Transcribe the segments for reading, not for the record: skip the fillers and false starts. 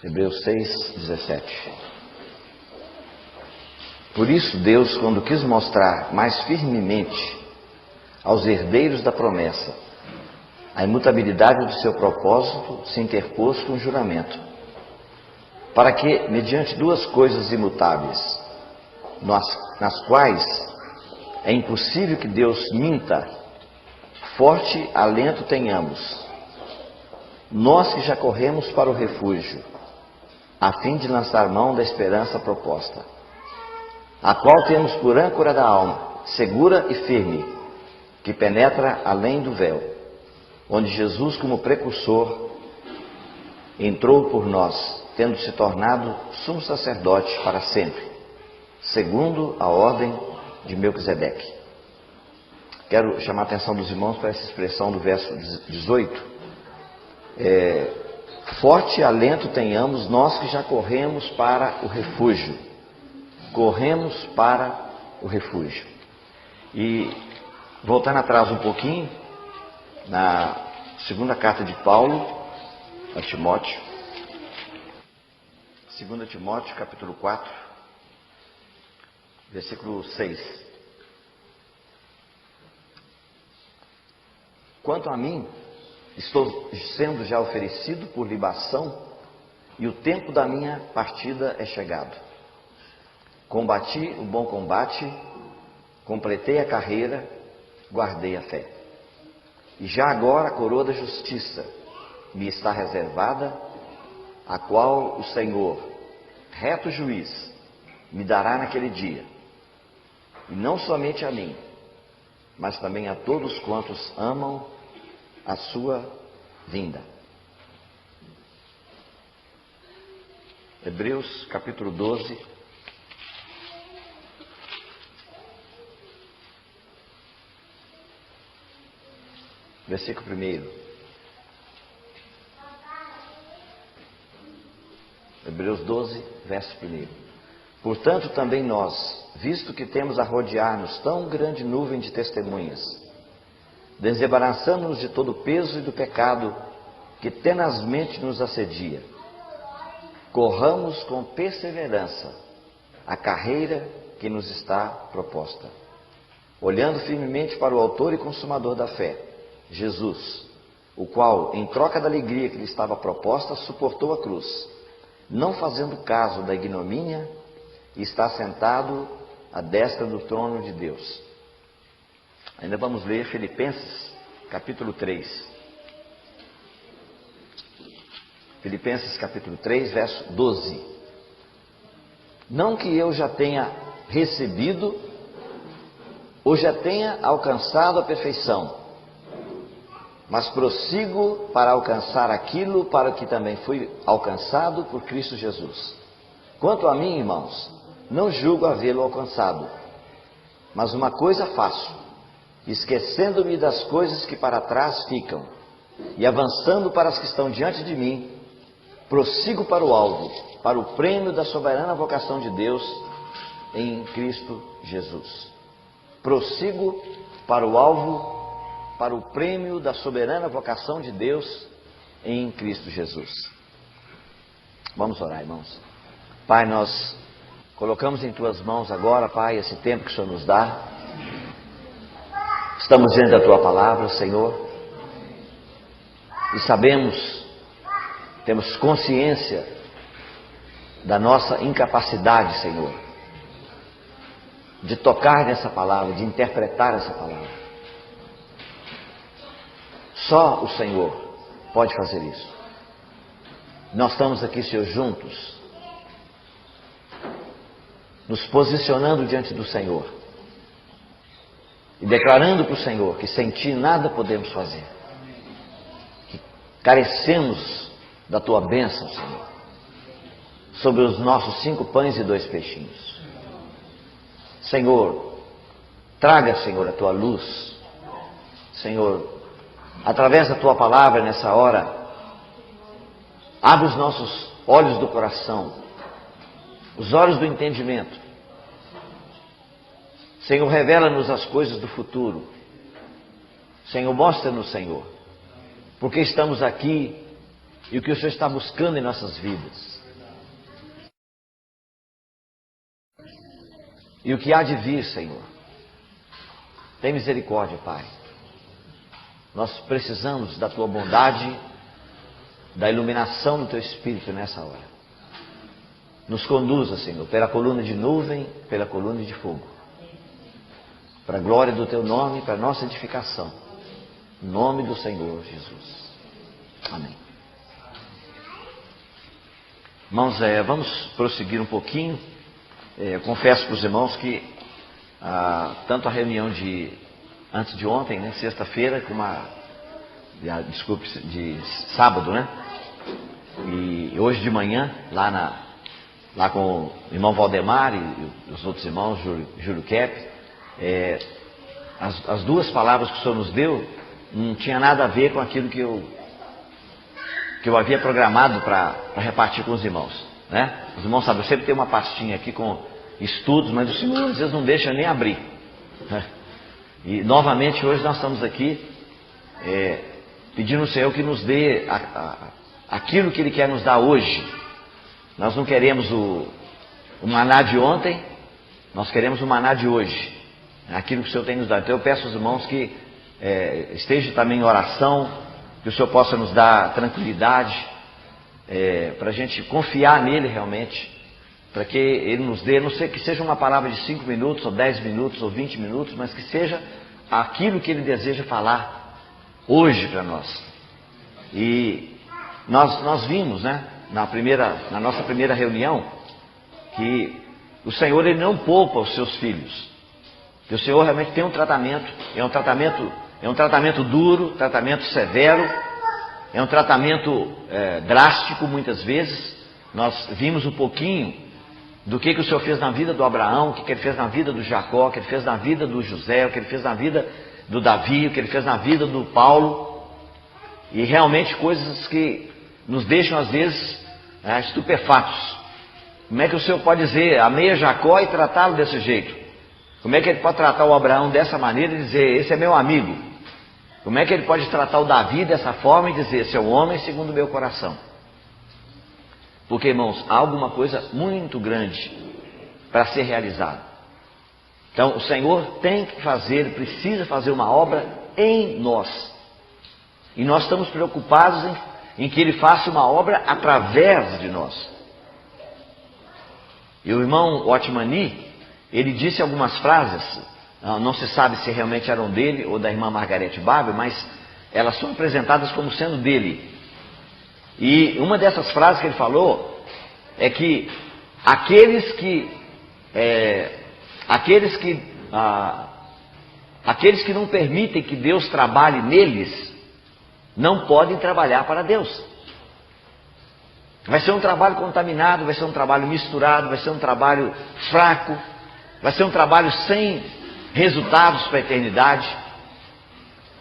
Hebreus 6:17. Por isso Deus, quando quis mostrar mais firmemente aos herdeiros da promessa a imutabilidade do seu propósito, se interpôs com juramento, para que, mediante duas coisas imutáveis, nas quais é impossível que Deus minta, forte alento tenhamos, nós que já corremos para o refúgio, a fim de lançar mão da esperança proposta, a qual temos por âncora da alma, segura e firme, que penetra além do véu, onde Jesus, como precursor, entrou por nós, tendo se tornado sumo sacerdote para sempre, segundo a ordem de Melquisedeque. Quero chamar a atenção dos irmãos para essa expressão do verso 18. Forte alento tenhamos nós que já corremos para o refúgio. Corremos para o refúgio. E, voltando atrás um pouquinho, na segunda carta de Paulo a Timóteo, 2 Timóteo, capítulo 4, versículo 6. Quanto a mim, estou sendo já oferecido por libação, e o tempo da minha partida é chegado. Combati o bom combate, completei a carreira, guardei a fé. E já agora a coroa da justiça me está reservada, a qual o Senhor, reto juiz, me dará naquele dia. E não somente a mim, mas também a todos quantos amam a sua vinda. Hebreus capítulo 12, versículo 1. Hebreus 12, verso 1. Portanto, também nós, visto que temos a rodear-nos tão grande nuvem de testemunhas, desembaraçamos-nos de todo o peso e do pecado que tenazmente nos assedia. Corramos com perseverança a carreira que nos está proposta, olhando firmemente para o autor e consumador da fé, Jesus, o qual, em troca da alegria que lhe estava proposta, suportou a cruz, não fazendo caso da ignomínia, e está sentado à destra do trono de Deus. Ainda vamos ler Filipenses, capítulo 3. Filipenses, capítulo 3, verso 12. Não que eu já tenha recebido, ou já tenha alcançado a perfeição, mas prossigo para alcançar aquilo para que também fui alcançado por Cristo Jesus. Quanto a mim, irmãos, não julgo havê-lo alcançado, mas uma coisa faço, esquecendo-me das coisas que para trás ficam, e avançando para as que estão diante de mim, prossigo para o alvo, para o prêmio da soberana vocação de Deus em Cristo Jesus. Prossigo para o alvo, para o prêmio da soberana vocação de Deus em Cristo Jesus. Vamos orar, irmãos. Pai, nós colocamos em Tuas mãos agora, Pai, esse tempo que o Senhor nos dá. Estamos diante da Tua palavra, Senhor, e sabemos, temos consciência da nossa incapacidade, Senhor, de tocar nessa palavra, de interpretar essa palavra. Só o Senhor pode fazer isso. Nós estamos aqui, Senhor, juntos, nos posicionando diante do Senhor e declarando para o Senhor que sem Ti nada podemos fazer, que carecemos da Tua bênção, Senhor, sobre os nossos 5 pães e 2 peixinhos. Senhor, traga, Senhor, a Tua luz, Senhor, através da Tua palavra nessa hora. Abre os nossos olhos do coração, os olhos do entendimento. Senhor, revela-nos as coisas do futuro. Senhor, mostra-nos, Senhor, porque estamos aqui e o que o Senhor está buscando em nossas vidas. e o que há de vir, Senhor. Tem misericórdia, Pai. Nós precisamos da Tua bondade, da iluminação do Teu Espírito nessa hora. Nos conduza, Senhor, pela coluna de nuvem, pela coluna de fogo, para a glória do Teu nome, para a nossa edificação. Em nome do Senhor Jesus. Amém. Irmãos, vamos prosseguir um pouquinho. Eu confesso para os irmãos que tanto a reunião de antes de ontem, né, sexta-feira, como de sábado, né? E hoje de manhã, lá com o irmão Valdemar e os outros irmãos, Júlio Kepp, as duas palavras que o Senhor nos deu não tinha nada a ver com aquilo que eu havia programado para repartir com os irmãos, né? Os irmãos sabem, eu sempre tenho uma pastinha aqui com estudos, mas o Senhor às vezes não deixa nem abrir, né? E novamente hoje nós estamos aqui pedindo ao Senhor que nos dê aquilo que Ele quer nos dar hoje. Nós não queremos o maná de ontem, nós queremos o maná de hoje, aquilo que o Senhor tem nos dado. Então eu peço aos irmãos que esteja também em oração, que o Senhor possa nos dar tranquilidade, para a gente confiar nele realmente, para que Ele nos dê, não sei que seja uma palavra de 5 minutos, ou 10 minutos, ou 20 minutos, mas que seja aquilo que Ele deseja falar hoje para nós. E nós vimos, né, na nossa primeira reunião, que o Senhor Ele não poupa os seus filhos, que o Senhor realmente tem um tratamento, é um tratamento duro, tratamento severo, é um tratamento drástico muitas vezes. Nós vimos um pouquinho do que o Senhor fez na vida do Abraão, o que Ele fez na vida do Jacó, o que Ele fez na vida do José, o que Ele fez na vida do Davi, o que Ele fez na vida do Paulo. E realmente coisas que nos deixam às vezes estupefatos. Como é que o Senhor pode dizer, amei a Jacó e tratá-lo desse jeito? Como é que Ele pode tratar o Abraão dessa maneira e dizer, esse é meu amigo? Como é que Ele pode tratar o Davi dessa forma e dizer, esse é o homem segundo o meu coração? Porque, irmãos, há alguma coisa muito grande para ser realizada. Então, o Senhor tem que fazer, precisa fazer uma obra em nós. E nós estamos preocupados em que Ele faça uma obra através de nós. E o irmão Otmani, ele disse algumas frases, não se sabe se realmente eram dele ou da irmã Margarete Barber, mas elas são apresentadas como sendo dele. E uma dessas frases que ele falou é que aqueles que não permitem que Deus trabalhe neles, não podem trabalhar para Deus. Vai ser um trabalho contaminado, vai ser um trabalho misturado, vai ser um trabalho fraco, vai ser um trabalho sem resultados para a eternidade.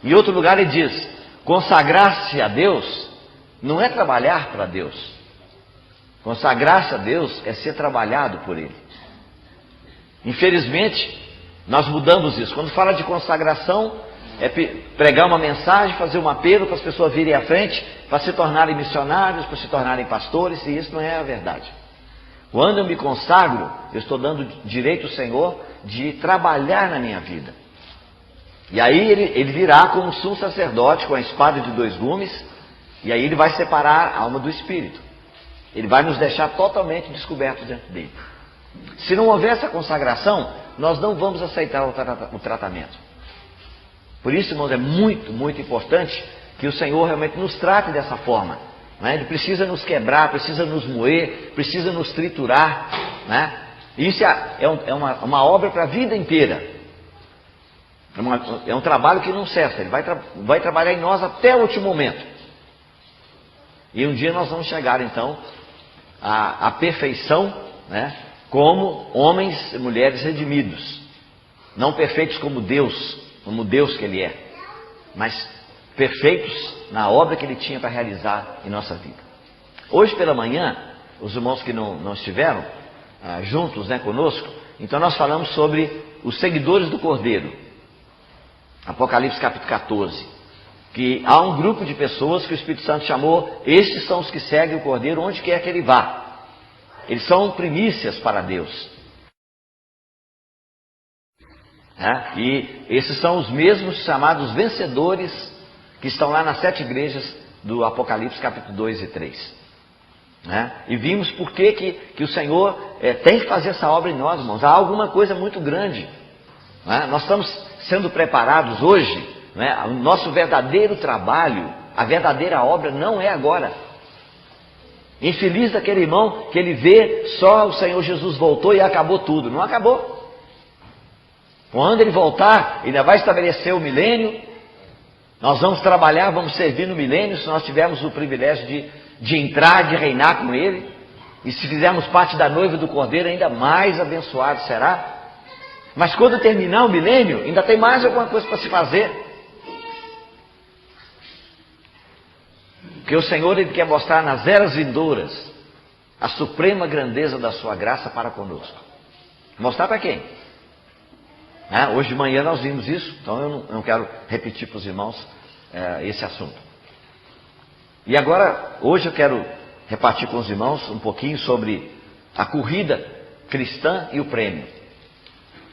Em outro lugar ele diz, consagrar-se a Deus não é trabalhar para Deus. Consagrar-se a Deus é ser trabalhado por Ele. Infelizmente, nós mudamos isso. Quando fala de consagração, é pregar uma mensagem, fazer um apelo para as pessoas virem à frente, para se tornarem missionários, para se tornarem pastores, e isso não é a verdade. Quando eu me consagro, eu estou dando direito ao Senhor de trabalhar na minha vida. E aí ele virá como um sumo sacerdote com a espada de 2 gumes, e aí ele vai separar a alma do espírito. Ele vai nos deixar totalmente descobertos dentro dele. Se não houver essa consagração, nós não vamos aceitar o tratamento. Por isso, irmãos, é muito, muito importante que o Senhor realmente nos trate dessa forma, né? Ele precisa nos quebrar, precisa nos moer, precisa nos triturar, né? Isso é uma obra para a vida inteira. É um trabalho que não cessa. Ele vai trabalhar em nós até o último momento. E um dia nós vamos chegar então à perfeição, né? Como homens e mulheres redimidos, não perfeitos como Deus que Ele é, mas perfeitos na obra que Ele tinha para realizar em nossa vida. Hoje pela manhã, os irmãos que não estiveram juntos, né, conosco, então nós falamos sobre os seguidores do Cordeiro, Apocalipse capítulo 14, que há um grupo de pessoas que o Espírito Santo chamou, estes são os que seguem o Cordeiro onde quer que ele vá. Eles são primícias para Deus. né? E esses são os mesmos chamados vencedores que estão lá nas 7 igrejas do Apocalipse, capítulo 2 e 3. Né? E vimos por que o Senhor tem que fazer essa obra em nós, irmãos. Há alguma coisa muito grande. Né? Nós estamos sendo preparados hoje, né? O nosso verdadeiro trabalho, a verdadeira obra não é agora. Infeliz daquele irmão que ele vê só o Senhor Jesus voltou e acabou tudo. Não acabou. Quando ele voltar, ele vai estabelecer o milênio. Nós vamos trabalhar, vamos servir no milênio, se nós tivermos o privilégio de entrar, de reinar com ele. E se fizermos parte da noiva do Cordeiro, ainda mais abençoado será. Mas quando terminar o milênio, ainda tem mais alguma coisa para se fazer. Porque o Senhor, ele quer mostrar nas eras vindouras a suprema grandeza da sua graça para conosco. Mostrar para quem? Hoje de manhã nós vimos isso, então eu não quero repetir para os irmãos esse assunto. E agora, hoje eu quero repartir com os irmãos um pouquinho sobre a corrida cristã e o prêmio.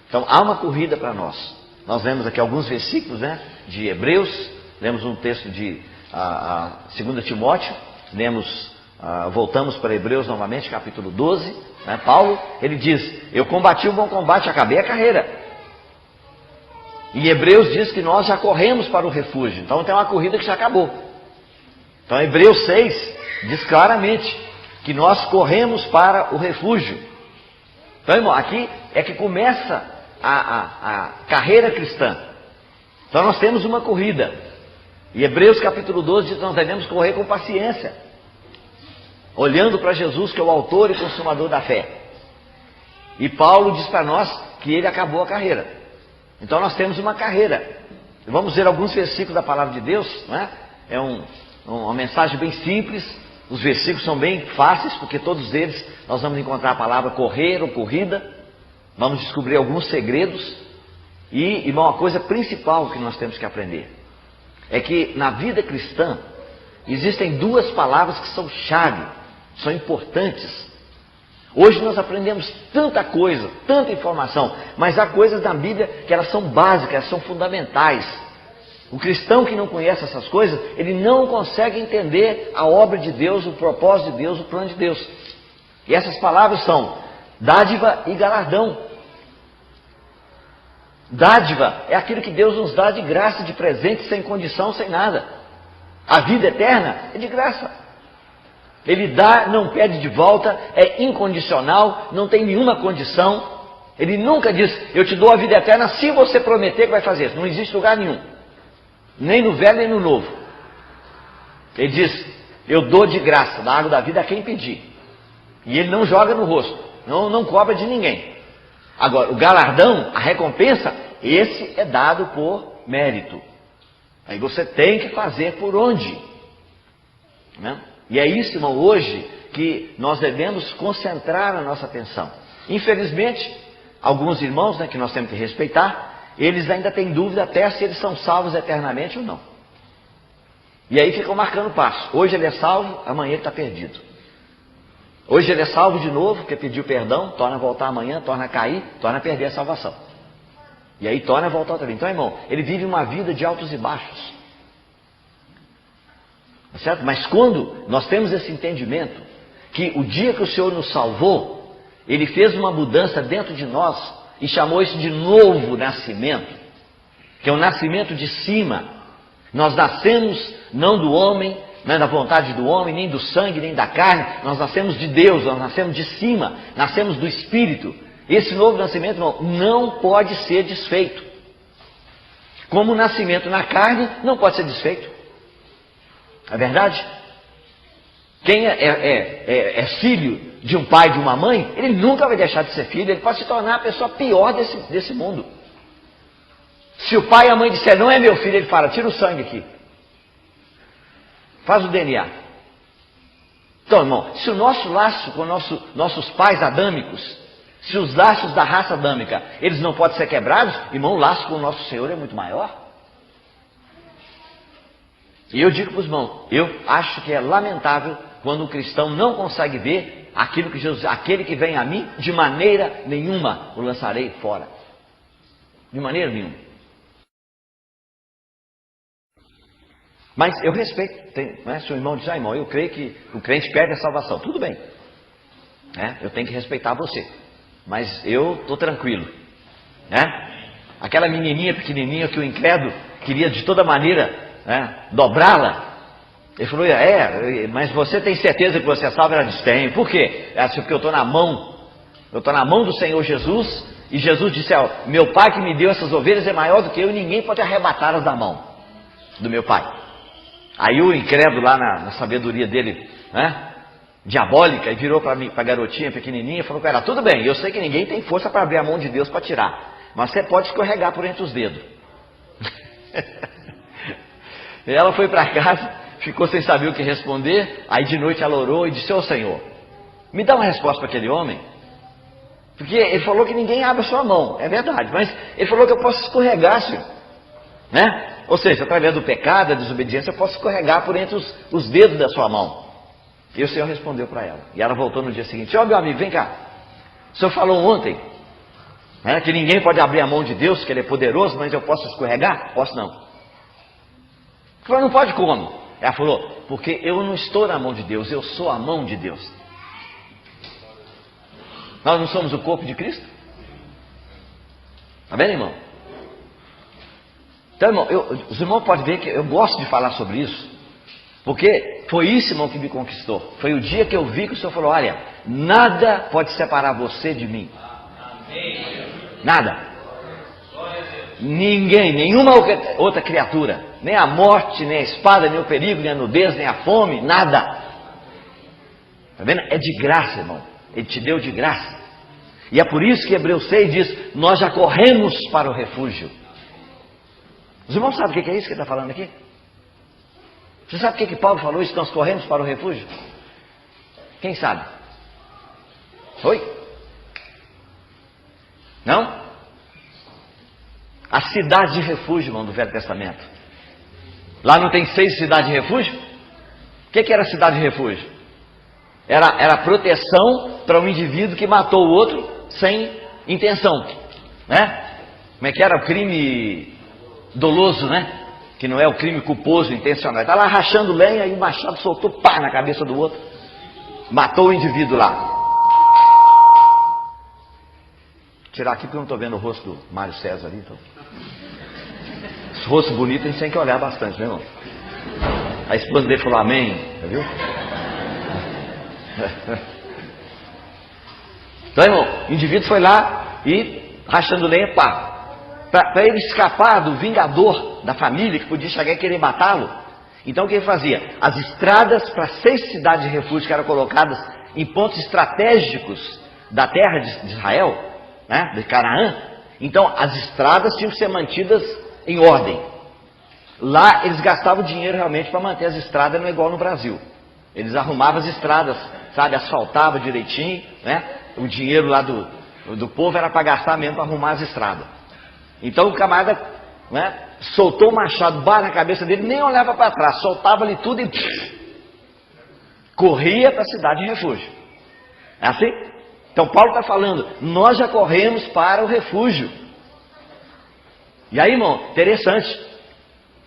Então, há uma corrida para nós. Nós lemos aqui alguns versículos, né, de Hebreus, lemos um texto de 2 Timóteo, voltamos para Hebreus novamente, capítulo 12, né, Paulo, ele diz, eu combati o bom combate, acabei a carreira. E Hebreus diz que nós já corremos para o refúgio, então tem uma corrida que já acabou. Então Hebreus 6 diz claramente que nós corremos para o refúgio. Então, irmão, aqui é que começa a carreira cristã. Então nós temos uma corrida. E Hebreus capítulo 12 diz que nós devemos correr com paciência, olhando para Jesus, que é o autor e consumador da fé. E Paulo diz para nós que ele acabou a carreira. Então nós temos uma carreira. Vamos ver alguns versículos da palavra de Deus, né? É uma mensagem bem simples. Os versículos são bem fáceis, porque todos eles nós vamos encontrar a palavra correr ou corrida. Vamos descobrir alguns segredos. E, irmão, a coisa principal que nós temos que aprender é que na vida cristã existem 2 palavras que são chave, são importantes. Hoje nós aprendemos tanta coisa, tanta informação, mas há coisas na Bíblia que elas são básicas, elas são fundamentais. O cristão que não conhece essas coisas, ele não consegue entender a obra de Deus, o propósito de Deus, o plano de Deus. E essas palavras são dádiva e galardão. Dádiva é aquilo que Deus nos dá de graça, de presente, sem condição, sem nada. A vida eterna é de graça. Ele dá, não pede de volta, é incondicional, não tem nenhuma condição. Ele nunca diz, eu te dou a vida eterna se você prometer que vai fazer isso. Não existe lugar nenhum. Nem no velho, nem no novo. Ele diz, eu dou de graça, da água da vida a quem pedir. E ele não joga no rosto, não cobra de ninguém. Agora, o galardão, a recompensa, esse é dado por mérito. Aí você tem que fazer por onde. Né? E é isso, irmão, hoje que nós devemos concentrar a nossa atenção. Infelizmente, alguns irmãos, né, que nós temos que respeitar, eles ainda têm dúvida até se eles são salvos eternamente ou não. E aí ficam marcando passo. Hoje ele é salvo, amanhã ele está perdido. Hoje ele é salvo de novo, porque pediu perdão, torna a voltar amanhã, torna a cair, torna a perder a salvação. E aí torna a voltar outra vez. Então, irmão, ele vive uma vida de altos e baixos. Certo? Mas quando nós temos esse entendimento, que o dia que o Senhor nos salvou, Ele fez uma mudança dentro de nós e chamou isso de novo nascimento, que é o nascimento de cima. Nós nascemos não do homem, não é da vontade do homem, nem do sangue, nem da carne, nós nascemos de Deus, nós nascemos de cima, nascemos do Espírito. Esse novo nascimento, irmão, não pode ser desfeito. Como o nascimento na carne não pode ser desfeito. É verdade? Quem é filho de um pai e de uma mãe, ele nunca vai deixar de ser filho, ele pode se tornar a pessoa pior desse mundo. Se o pai e a mãe disser, não é meu filho, ele fala, tira o sangue aqui. Faz o DNA. Então, irmão, se o nosso laço com nossos pais adâmicos, se os laços da raça adâmica, eles não podem ser quebrados, irmão, o laço com o nosso Senhor é muito maior. E eu digo para os irmãos, eu acho que é lamentável quando um cristão não consegue ver aquilo que Jesus, aquele que vem a mim, de maneira nenhuma o lançarei fora. De maneira nenhuma. Mas eu respeito, né? Se o irmão diz, irmão, eu creio que o crente perde a salvação. Tudo bem. Né? Eu tenho que respeitar você. Mas eu estou tranquilo. Né? Aquela menininha pequenininha que o incrédulo queria de toda maneira, né, dobrá-la. Ele falou, mas você tem certeza que você é salvo? Ela disse, tenho. Por quê? Ela disse, porque eu estou na mão. Eu estou na mão do Senhor Jesus. E Jesus disse, meu pai que me deu essas ovelhas é maior do que eu e ninguém pode arrebatá-las da mão do meu pai. Aí o incrédulo lá na sabedoria dele, né, diabólica, e virou para a garotinha pequenininha e falou com ela, tudo bem, eu sei que ninguém tem força para abrir a mão de Deus para tirar, mas você pode escorregar por entre os dedos. E ela foi para casa, ficou sem saber o que responder. Aí de noite ela orou e disse, Senhor, me dá uma resposta para aquele homem, porque ele falou que ninguém abre a sua mão, é verdade, mas ele falou que eu posso escorregar, Senhor, né? Ou seja, através do pecado, da desobediência, eu posso escorregar por entre os dedos da sua mão. E o Senhor respondeu para ela. E ela voltou no dia seguinte, meu amigo, vem cá, o Senhor falou ontem, né, que ninguém pode abrir a mão de Deus, que Ele é poderoso, mas eu posso escorregar? Posso não. Ele falou, não pode como? Ela falou, porque eu não estou na mão de Deus, eu sou a mão de Deus. Nós não somos o corpo de Cristo? Está vendo, irmão? Então, irmão, os irmãos podem ver que eu gosto de falar sobre isso, porque foi isso, irmão, que me conquistou. Foi o dia que eu vi que o Senhor falou, olha, nada pode separar você de mim. Nada. Ninguém, nenhuma outra criatura, nem a morte, nem a espada, nem o perigo, nem a nudez, nem a fome, nada. Está vendo? É de graça, irmão. Ele te deu de graça. E é por isso que Hebreus 6 diz, nós já corremos para o refúgio. Os irmãos sabem o que é isso que ele está falando aqui? Você sabe o que Paulo falou isso? Nós corremos para o refúgio? Quem sabe? Oi? Não? A cidade de refúgio, irmão, do Velho Testamento. Lá não tem 6 cidades de refúgio? O que era a cidade de refúgio? Era proteção para um indivíduo que matou o outro sem intenção, né? Como é que era o crime doloso, né? Que não é o crime culposo, intencional. Está lá rachando lenha e o machado soltou pá na cabeça do outro. Matou o indivíduo lá. Vou tirar aqui porque eu não estou vendo o rosto do Mário César ali. Então. Esse rosto bonito a gente tem que olhar bastante, né, irmão? A esposa dele falou amém, viu? Então, irmão, o indivíduo foi lá e rachando lenha, pá. Para ele escapar do vingador da família que podia chegar e querer matá-lo. Então o que ele fazia? As estradas para 6 cidades de refúgio que eram colocadas em pontos estratégicos da terra de Israel, né, de Canaã. Então as estradas tinham que ser mantidas em ordem. Lá eles gastavam dinheiro realmente para manter as estradas, não é igual no Brasil. Eles arrumavam as estradas, sabe, asfaltavam direitinho, né? O dinheiro lá do povo era para gastar mesmo para arrumar as estradas. Então o camarada, né, soltou o machado, barra na cabeça dele, nem olhava para trás, soltava ali tudo e corria para a cidade de refúgio. É assim? Então Paulo está falando, nós já corremos para o refúgio. E aí, irmão, interessante,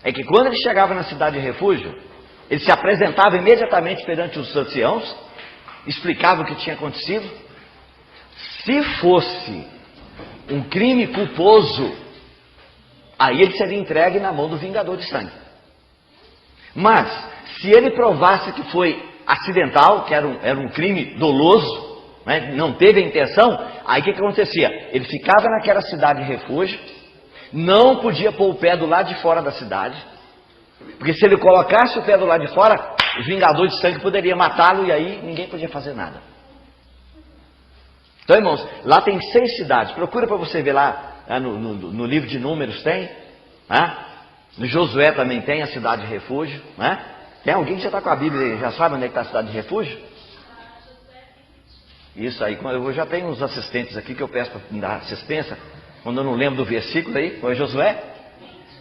é que quando ele chegava na cidade de refúgio, ele se apresentava imediatamente perante os anciãos, explicava o que tinha acontecido. Se fosse um crime culposo, aí ele seria entregue na mão do vingador de sangue. Mas, se ele provasse que foi acidental, que era um crime doloso, né, não teve a intenção, aí o que acontecia? Ele ficava naquela cidade de refúgio, não podia pôr o pé do lado de fora da cidade, porque se ele colocasse o pé do lado de fora, o vingador de sangue poderia matá-lo e aí ninguém podia fazer nada. Então, irmãos, lá tem 6 cidades, procura para você ver lá, no livro de Números tem, né? No Josué também tem a cidade de refúgio, né? Tem alguém que já está com a Bíblia, já sabe onde é que está a cidade de refúgio? Isso aí, eu já tenho uns assistentes aqui que eu peço para me dar assistência, quando eu não lembro do versículo aí, foi Josué?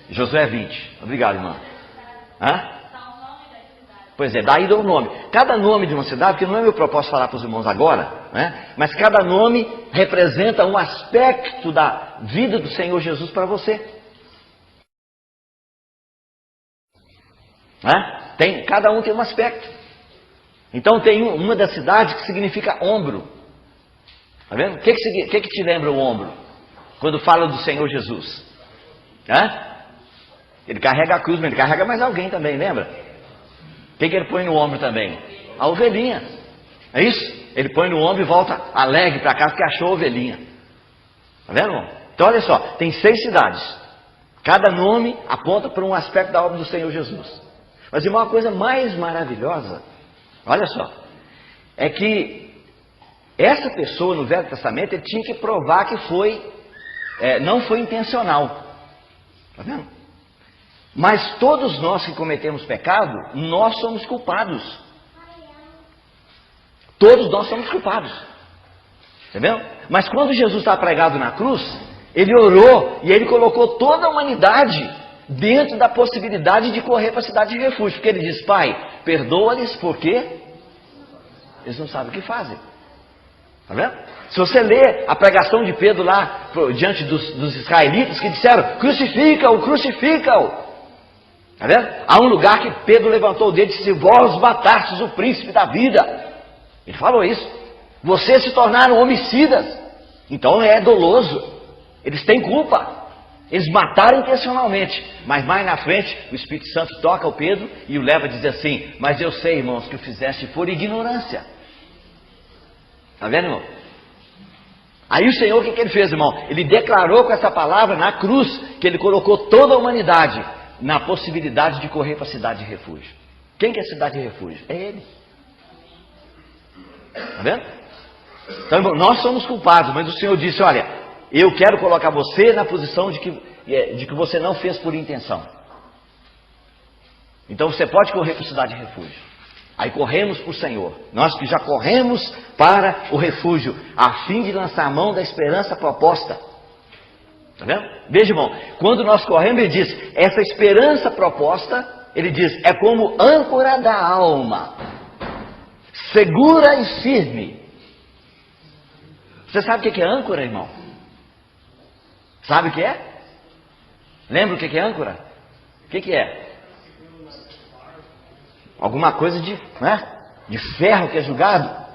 Josué 20, obrigado, irmão. Hã? Pois é, daí deu o nome. Cada nome de uma cidade, que não é meu propósito falar para os irmãos agora, né? Mas cada nome representa um aspecto da vida do Senhor Jesus para você. Né? Cada um tem um aspecto. Então tem uma das cidades que significa ombro. Tá vendo? O que te lembra o ombro? Quando fala do Senhor Jesus. Ele carrega a cruz, mas ele carrega mais alguém também, lembra? O que ele põe no ombro também? A ovelhinha. É isso? Ele põe no ombro e volta alegre para casa porque achou a ovelhinha. Tá vendo, irmão? Então olha só, tem 6 cidades. Cada nome aponta para um aspecto da obra do Senhor Jesus. Mas irmão, uma coisa mais maravilhosa, olha só, é que essa pessoa no Velho Testamento, ele tinha que provar que não foi intencional. Tá vendo? Mas todos nós que cometemos pecado, nós somos culpados. Todos nós somos culpados. Entendeu? Mas quando Jesus está pregado na cruz, ele orou e ele colocou toda a humanidade dentro da possibilidade de correr para a cidade de refúgio. Porque ele diz: Pai, perdoa-lhes porque eles não sabem o que fazem. Tá vendo? Se você ler a pregação de Pedro lá diante dos israelitas que disseram: crucifica-o, crucifica-o. Tá vendo? Há um lugar que Pedro levantou o dedo e disse: vós matastes o príncipe da vida. Ele falou isso. Vocês se tornaram homicidas. Então é doloso. Eles têm culpa. Eles mataram intencionalmente. Mas mais na frente o Espírito Santo toca o Pedro e o leva a dizer assim: mas eu sei, irmãos, que o fizeste por ignorância. Tá vendo, irmão? Aí o Senhor, o que ele fez, irmão? Ele declarou com essa palavra na cruz que ele colocou toda a humanidade na possibilidade de correr para a cidade de refúgio. Quem que é a cidade de refúgio? É Ele. Tá vendo? Então, irmão, nós somos culpados, mas o Senhor disse: olha, eu quero colocar você na posição de que você não fez por intenção. Então você pode correr para a cidade de refúgio. Aí corremos para o Senhor. Nós que já corremos para o refúgio, a fim de lançar a mão da esperança proposta. Tá vendo? Veja, irmão, quando nós corremos, ele diz: essa esperança proposta, ele diz, é como âncora da alma, segura e firme. Você sabe o que é âncora, irmão? Sabe o que é? Lembra o que é âncora? O que é? Alguma coisa de ferro que é jogado.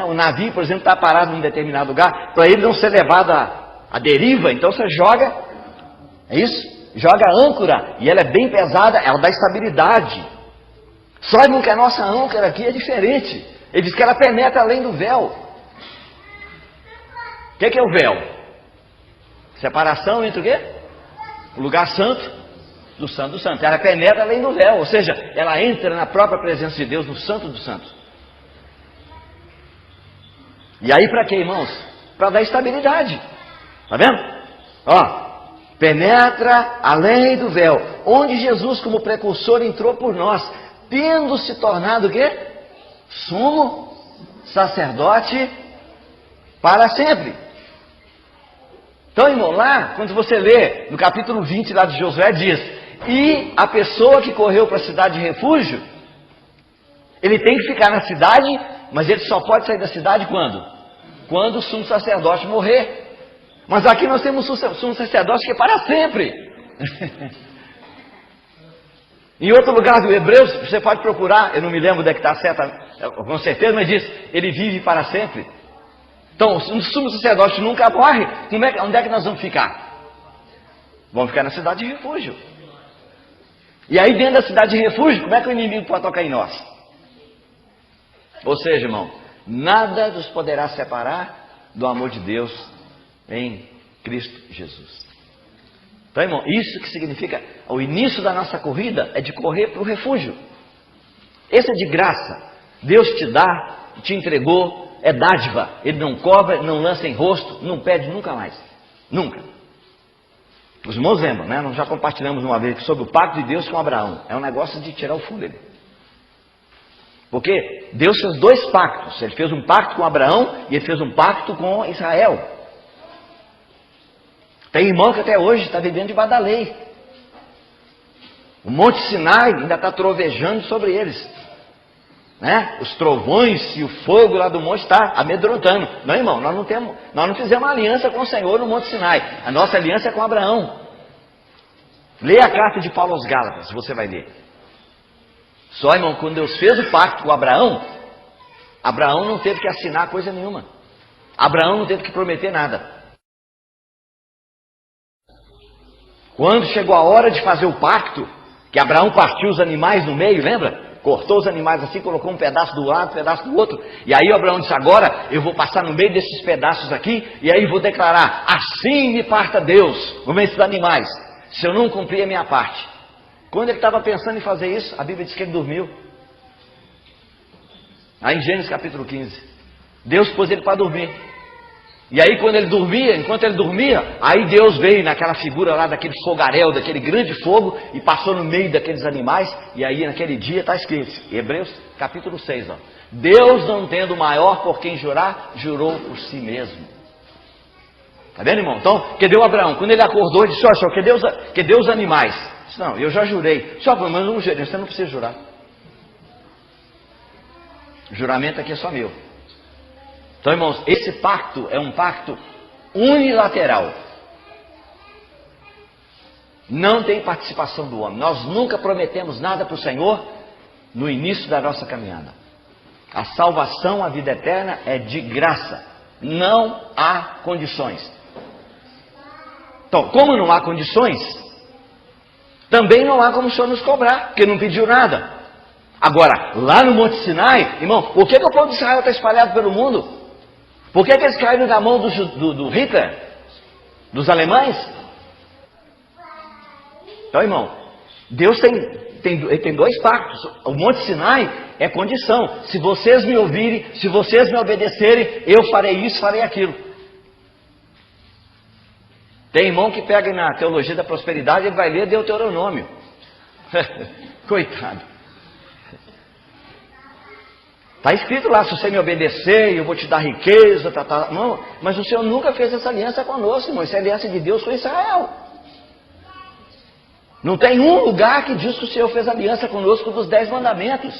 O navio, por exemplo, está parado num determinado lugar, para ele não ser levado à deriva, então você joga, é isso? Joga a âncora, e ela é bem pesada, ela dá estabilidade. Só que a nossa âncora aqui é diferente. Ele diz que ela penetra além do véu. O que é o véu? Separação entre o quê? O lugar santo do santo do santo. Ela penetra além do véu, ou seja, ela entra na própria presença de Deus, no santo dos santos. E aí para quê, irmãos? Para dar estabilidade. Tá vendo? Penetra além do véu, onde Jesus como precursor entrou por nós, tendo se tornado o quê? Sumo sacerdote para sempre. Então, irmão, lá, quando você lê no capítulo 20 lá de Josué, diz: e a pessoa que correu para a cidade de refúgio, ele tem que ficar na cidade, mas ele só pode sair da cidade quando? Quando o sumo sacerdote morrer. Mas aqui nós temos um sumo sacerdote que é para sempre. Em outro lugar do Hebreus, você pode procurar, eu não me lembro onde é que está certo, com certeza, mas diz: ele vive para sempre. Então, o sumo sacerdote nunca morre. Onde é que nós vamos ficar? Vamos ficar na cidade de refúgio. E aí dentro da cidade de refúgio, como é que o inimigo pode tocar em nós? Ou seja, irmão, nada nos poderá separar do amor de Deus em Cristo Jesus. Então, irmão, isso que significa, o início da nossa corrida é de correr para o refúgio. Esse é de graça. Deus te dá, te entregou, é dádiva. Ele não cobra, não lança em rosto, não pede nunca mais. Nunca. Os irmãos lembram, né? Nós já compartilhamos uma vez sobre o pacto de Deus com Abraão. É um negócio de tirar o fôlego. Porque Deus fez 2 pactos. Ele fez um pacto com Abraão e ele fez um pacto com Israel. Tem irmão que até hoje está vivendo debaixo da lei. O Monte Sinai ainda está trovejando sobre eles. né? Os trovões e o fogo lá do monte está amedrontando. Não, irmão, nós não fizemos uma aliança com o Senhor no Monte Sinai. A nossa aliança é com Abraão. Leia a carta de Paulo aos Gálatas, você vai ler. Só, irmão, quando Deus fez o pacto com Abraão, Abraão não teve que assinar coisa nenhuma. Abraão não teve que prometer nada. Quando chegou a hora de fazer o pacto, que Abraão partiu os animais no meio, lembra? Cortou os animais assim, colocou um pedaço do lado, um pedaço do outro. E aí Abraão disse, agora eu vou passar no meio desses pedaços aqui, e aí vou declarar, assim me parta Deus, no meio desses animais, se eu não cumprir a minha parte. Quando ele estava pensando em fazer isso, a Bíblia diz que ele dormiu. Aí em Gênesis capítulo 15, Deus pôs ele para dormir. E aí quando ele dormia, enquanto ele dormia, aí Deus veio naquela figura lá daquele fogaréu, daquele grande fogo, e passou no meio daqueles animais, e aí naquele dia está escrito, Hebreus capítulo 6, ó, Deus não tendo maior por quem jurar, jurou por si mesmo. Tá vendo, irmão? Então, cadê o Abraão? Quando ele acordou, ele disse, ó, senhor, cadê os animais? Disse, não, eu já jurei. Só, mas não jurei, você não precisa jurar. O juramento aqui é só meu. Então, irmãos, esse pacto é um pacto unilateral. Não tem participação do homem. Nós nunca prometemos nada para o Senhor no início da nossa caminhada. A salvação, a vida eterna é de graça. Não há condições. Então, como não há condições, também não há como o Senhor nos cobrar, porque não pediu nada. Agora, lá no Monte Sinai, irmão, por que o povo de Israel está espalhado pelo mundo? Por que eles caíram na mão do Hitler? Dos alemães? Então, irmão, Deus tem dois pactos. O Monte Sinai é condição. Se vocês me ouvirem, se vocês me obedecerem, eu farei isso, farei aquilo. Tem irmão que pega na teologia da prosperidade, ele vai ler Deuteronômio. Coitado. Está escrito lá, se você me obedecer, eu vou te dar riqueza, Não, mas o Senhor nunca fez essa aliança conosco, irmão. Essa é a aliança de Deus com Israel. Não tem um lugar que diz que o Senhor fez aliança conosco dos 10 mandamentos.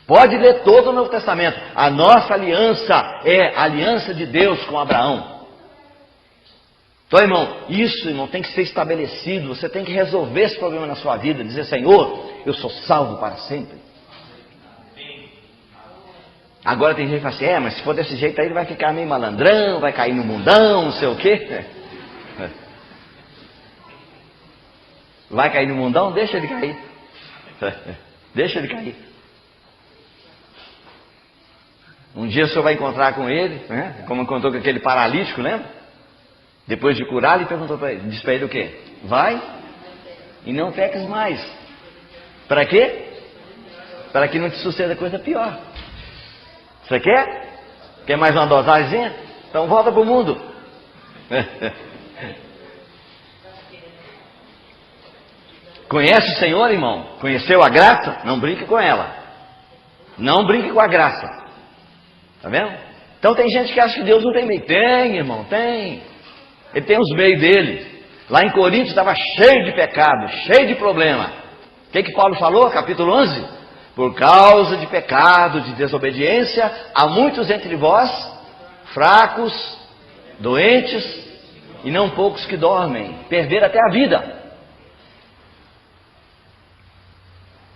Pode ler todo o Novo Testamento. A nossa aliança é a aliança de Deus com Abraão. Então, irmão, isso, irmão, tem que ser estabelecido. Você tem que resolver esse problema na sua vida. Dizer, Senhor, eu sou salvo para sempre. Agora tem gente que fala assim, mas se for desse jeito aí ele vai ficar meio malandrão, vai cair no mundão, não sei o quê. Vai cair no mundão? Deixa ele cair. Deixa ele cair. Um dia o senhor vai encontrar com ele, né? Como encontrou com aquele paralítico, lembra? Depois de curar, ele perguntou para ele, disse para ele o quê? Vai e não peques mais. Para quê? Para que não te suceda coisa pior. Você quer? Quer mais uma dosagemzinha? Então volta para o mundo. Conhece o Senhor, irmão? Conheceu a graça? Não brinque com ela. Não brinque com a graça. Tá vendo? Então tem gente que acha que Deus não tem meio. Tem, irmão, tem. Ele tem os meios dele. Lá em Coríntios estava cheio de pecado, cheio de problema. O que Paulo falou? Capítulo 11. Por causa de pecado, de desobediência, há muitos entre vós, fracos, doentes, e não poucos que dormem, perder até a vida.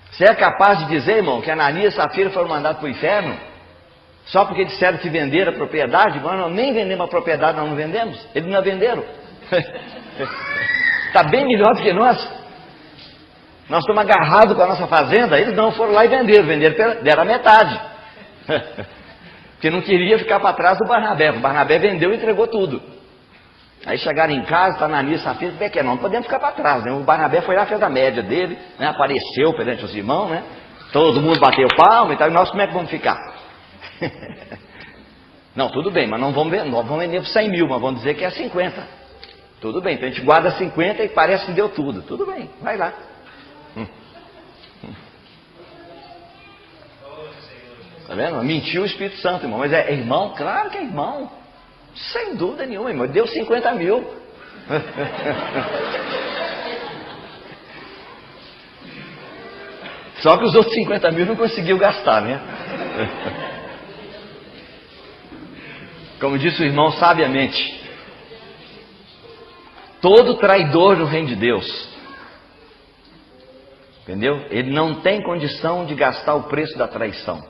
Você é capaz de dizer, irmão, que Ananias e Safira foram mandados para o inferno? Só porque disseram que venderam a propriedade? Mas nós nem vendemos a propriedade, nós não vendemos. Eles não a venderam. Está bem melhor do que nós. Nós estamos agarrados com a nossa fazenda, eles não foram lá e venderam, deram a metade. Porque não queria ficar para trás do Barnabé. O Barnabé vendeu e entregou tudo. Aí chegaram em casa, está Ananias e Safira, não podemos ficar para trás, né? O Barnabé foi lá, fez a média dele, né? Apareceu perante os irmãos, né? Todo mundo bateu palma e tal, e nós como é que vamos ficar? Não, tudo bem, mas não vamos vender por 100 mil, mas vamos dizer que é 50. Tudo bem, então a gente guarda 50 e parece que deu tudo. Tudo bem, vai lá. Tá vendo? Mentiu o Espírito Santo, irmão. Mas é irmão? Claro que é irmão. Sem dúvida nenhuma, irmão. Deu 50 mil. Só que os outros 50 mil não conseguiu gastar, né? Como disse o irmão sabiamente, todo traidor no reino de Deus, entendeu? Ele não tem condição de gastar o preço da traição.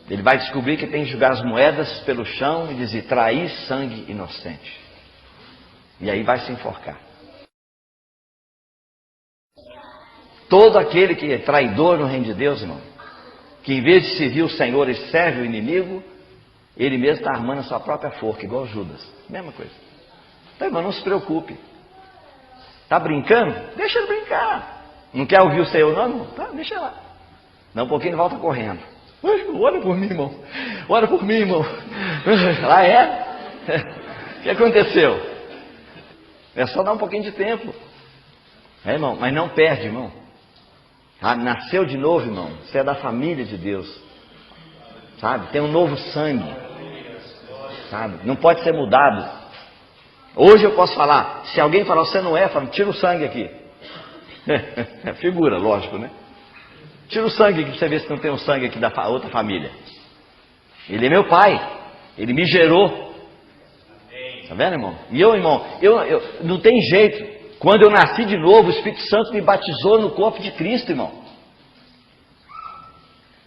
Ele vai descobrir que tem que jogar as moedas pelo chão e dizer: trair sangue inocente. E aí vai se enforcar. Todo aquele que é traidor no reino de Deus, irmão, que em vez de servir o Senhor, ele serve o inimigo, ele mesmo está armando a sua própria forca, igual Judas. Mesma coisa. Então, irmão, não se preocupe. Está brincando? Deixa ele brincar. Não quer ouvir o Senhor, não, irmão? Tá, deixa lá. Não, um pouquinho ele volta correndo. Ora por mim, irmão. Ora por mim, irmão. Ah, é? O que aconteceu? É só dar um pouquinho de tempo. É, irmão, mas não perde, irmão. Ah, nasceu de novo, irmão. Você é da família de Deus. Sabe? Tem um novo sangue. Sabe? Não pode ser mudado. Hoje eu posso falar. Se alguém falar, você não é, fala, tira o sangue aqui. É figura, lógico, né? Tira o sangue aqui pra você ver se não tem um sangue aqui da outra família. Ele é meu pai. Ele me gerou. Tá vendo, irmão? E eu, irmão, eu não tem jeito. Quando eu nasci de novo, o Espírito Santo me batizou no corpo de Cristo, irmão.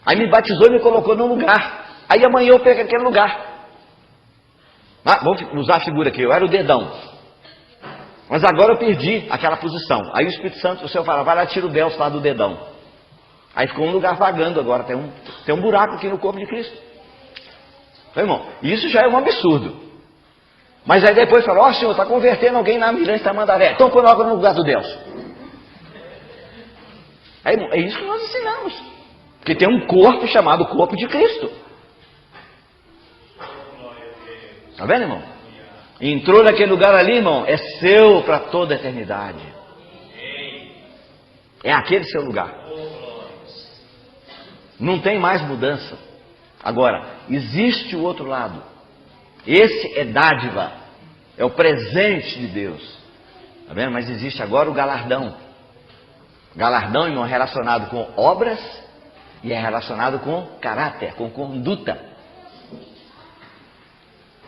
Aí me batizou e me colocou num lugar. Aí amanhã eu pego aquele lugar. Ah, vamos usar a figura aqui. Eu era o dedão. Mas agora eu perdi aquela posição. Aí o Espírito Santo, o Senhor fala, vai lá, tira o Delcio lá do dedão. Aí ficou um lugar vagando agora. Tem um buraco aqui no corpo de Cristo. Então, irmão, isso já é um absurdo. Mas aí depois falou, ó, Senhor, está convertendo alguém na Mirante Tamandaré. Então põe logo no lugar do Delcio. Aí, irmão, é isso que nós ensinamos. Porque tem um corpo chamado corpo de Cristo. Tá vendo, irmão? Entrou naquele lugar ali, irmão, é seu para toda a eternidade. É aquele seu lugar. Não tem mais mudança. Agora, existe o outro lado. Esse é dádiva. É o presente de Deus. Tá vendo? Mas existe agora o galardão. Galardão, irmão, é relacionado com obras e é relacionado com caráter, com conduta.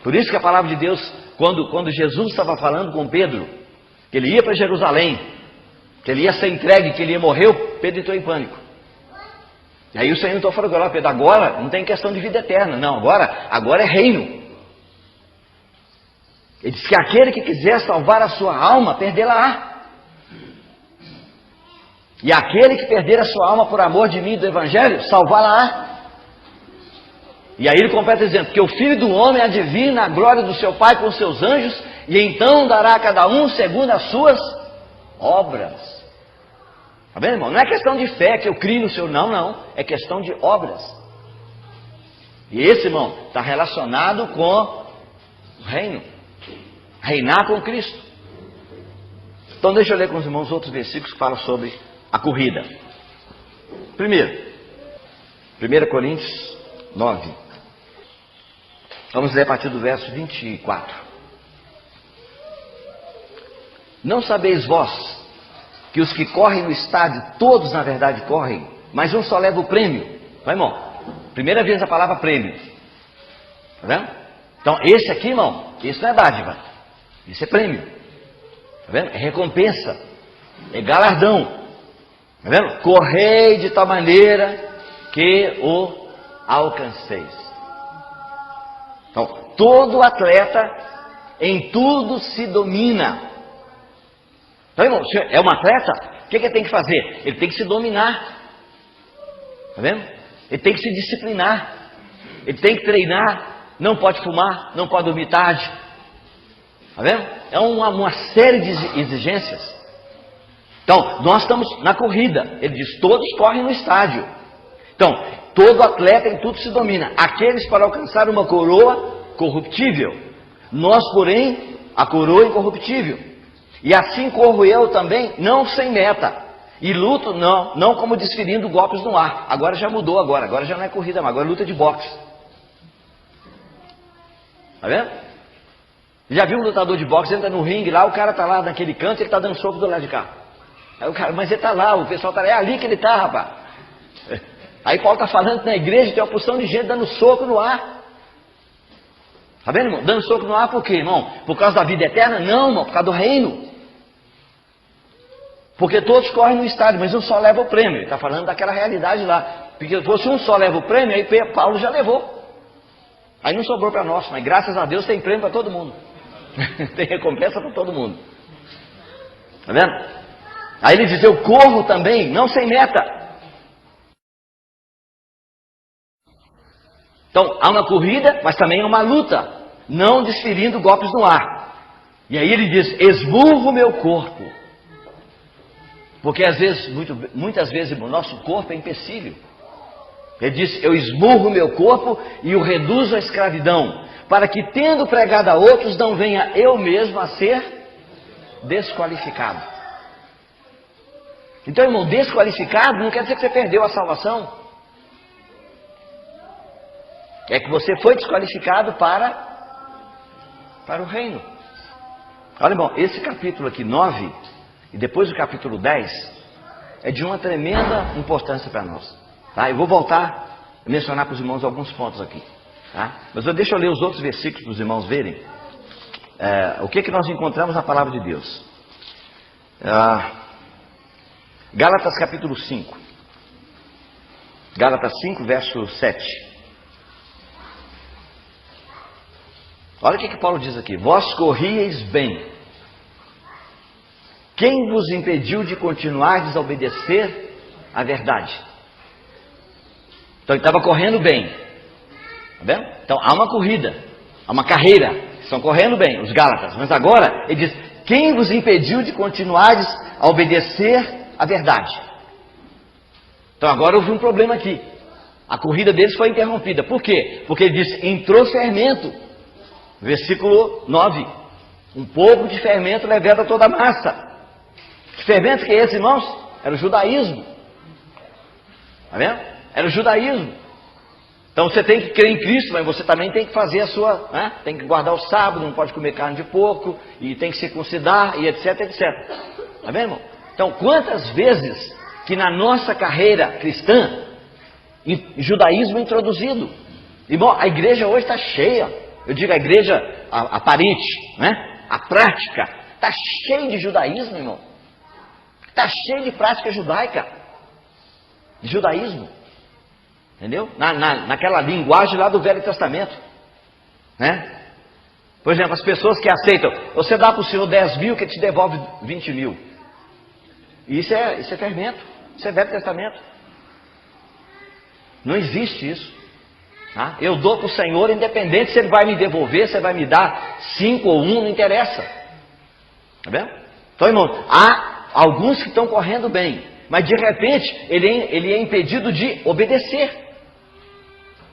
Por isso que a palavra de Deus, quando Jesus estava falando com Pedro, que ele ia para Jerusalém, que ele ia ser entregue, que ele ia morrer, Pedro entrou em pânico. E aí o Senhor então falou, olha, Pedro, agora não tem questão de vida eterna, não, agora é reino. Ele disse que aquele que quiser salvar a sua alma, perdê-la-á. E aquele que perder a sua alma por amor de mim e do Evangelho, salvá-la-á. E aí ele completa dizendo, porque o Filho do Homem adivina a glória do seu Pai com os seus anjos, e então dará a cada um segundo as suas obras. Tá vendo, irmão? Não é questão de fé, que eu crio no Senhor, não. É questão de obras. E esse, irmão, está relacionado com o reino. Reinar com Cristo. Então deixa eu ler com os irmãos outros versículos que falam sobre a corrida. Primeiro, 1 Coríntios 9. Vamos ler a partir do verso 24. Não sabeis vós que os que correm no estádio, todos na verdade correm, mas um só leva o prêmio? Vai, irmão, primeira vez a palavra prêmio. Tá vendo? Então esse aqui, irmão, isso não é dádiva, isso é prêmio. Tá vendo? É recompensa, é galardão. Tá vendo? Correi de tal maneira que o alcanceis. Então, todo atleta em tudo se domina. Então, irmão, se é um atleta, o que ele tem que fazer? Ele tem que se dominar. Tá vendo? Ele tem que se disciplinar. Ele tem que treinar. Não pode fumar, não pode dormir tarde. Tá vendo? É uma série de exigências. Então, nós estamos na corrida. Ele diz, todos correm no estádio. Então, todo atleta em tudo se domina. Aqueles para alcançar uma coroa corruptível. Nós, porém, a coroa incorruptível. E assim corro eu também, não sem meta. E luto, não como desferindo golpes no ar. Agora já mudou, agora já não é corrida, mas agora é luta de boxe. Tá vendo? Já viu um lutador de boxe, entra no ringue lá, o cara tá lá naquele canto e ele tá dando soco do lado de cá. Aí o cara, mas ele está lá, o pessoal está lá, é ali que ele está, rapaz. Aí Paulo está falando que na igreja tem uma porção de gente dando soco no ar. Está vendo, irmão? Dando soco no ar por quê, irmão? Por causa da vida eterna? Não, irmão, por causa do reino. Porque todos correm no estádio, mas um só leva o prêmio. Ele está falando daquela realidade lá. Porque se fosse um só leva o prêmio, aí Paulo já levou. Aí não sobrou para nós, mas graças a Deus tem prêmio para todo mundo. Tem recompensa para todo mundo. Está vendo? Aí ele diz, eu corro também, não sem meta. Então, há uma corrida, mas também há uma luta, não desferindo golpes no ar. E aí ele diz, esmurro o meu corpo. Porque às vezes, muitas vezes, o nosso corpo é empecilho. Ele diz, eu esmurro o meu corpo e o reduzo à escravidão, para que tendo pregado a outros, não venha eu mesmo a ser desqualificado. Então, irmão, desqualificado não quer dizer que você perdeu a salvação. É que você foi desqualificado para o reino. Olha, irmão, esse capítulo aqui, 9, e depois o capítulo 10, é de uma tremenda importância para nós. Tá? Eu vou voltar a mencionar para os irmãos alguns pontos aqui. Tá? Mas deixa eu ler os outros versículos para os irmãos verem o que nós encontramos na palavra de Deus. Gálatas capítulo 5. Gálatas 5, verso 7. Olha o que Paulo diz aqui. Vós corrieis bem. Quem vos impediu de continuar a desobedecer a verdade? Então ele estava correndo bem. Está vendo? Então há uma corrida, há uma carreira. Estão correndo bem, os Gálatas. Mas agora ele diz, quem vos impediu de continuar a obedecer a verdade? Então agora houve um problema aqui. A corrida deles foi interrompida. Por quê? Porque ele diz, entrou fermento. Versículo 9. Um pouco de fermento leveda toda a massa. Que fermento que é esse, irmãos? Era o judaísmo. Está vendo? Era o judaísmo. Então você tem que crer em Cristo, mas você também tem que fazer a sua, né? Tem que guardar o sábado, não pode comer carne de porco, e tem que circuncidar, e etc, etc. Está vendo, irmão? Então, quantas vezes que na nossa carreira cristã, judaísmo é introduzido? Irmão, a igreja hoje está cheia. Eu digo a igreja aparente, né? A prática está cheia de judaísmo, irmão. Está cheia de prática judaica, de judaísmo. Entendeu? Naquela linguagem lá do Velho Testamento, né? Por exemplo, as pessoas que aceitam, você dá para o Senhor 10 mil que ele te devolve 20 mil. Isso é fermento, isso é Velho Testamento. Não existe isso. Tá? Eu dou para o Senhor, independente se ele vai me devolver, se ele vai me dar 5 ou 1, não interessa. Tá vendo? Então, irmão, há alguns que estão correndo bem, mas de repente ele é impedido de obedecer.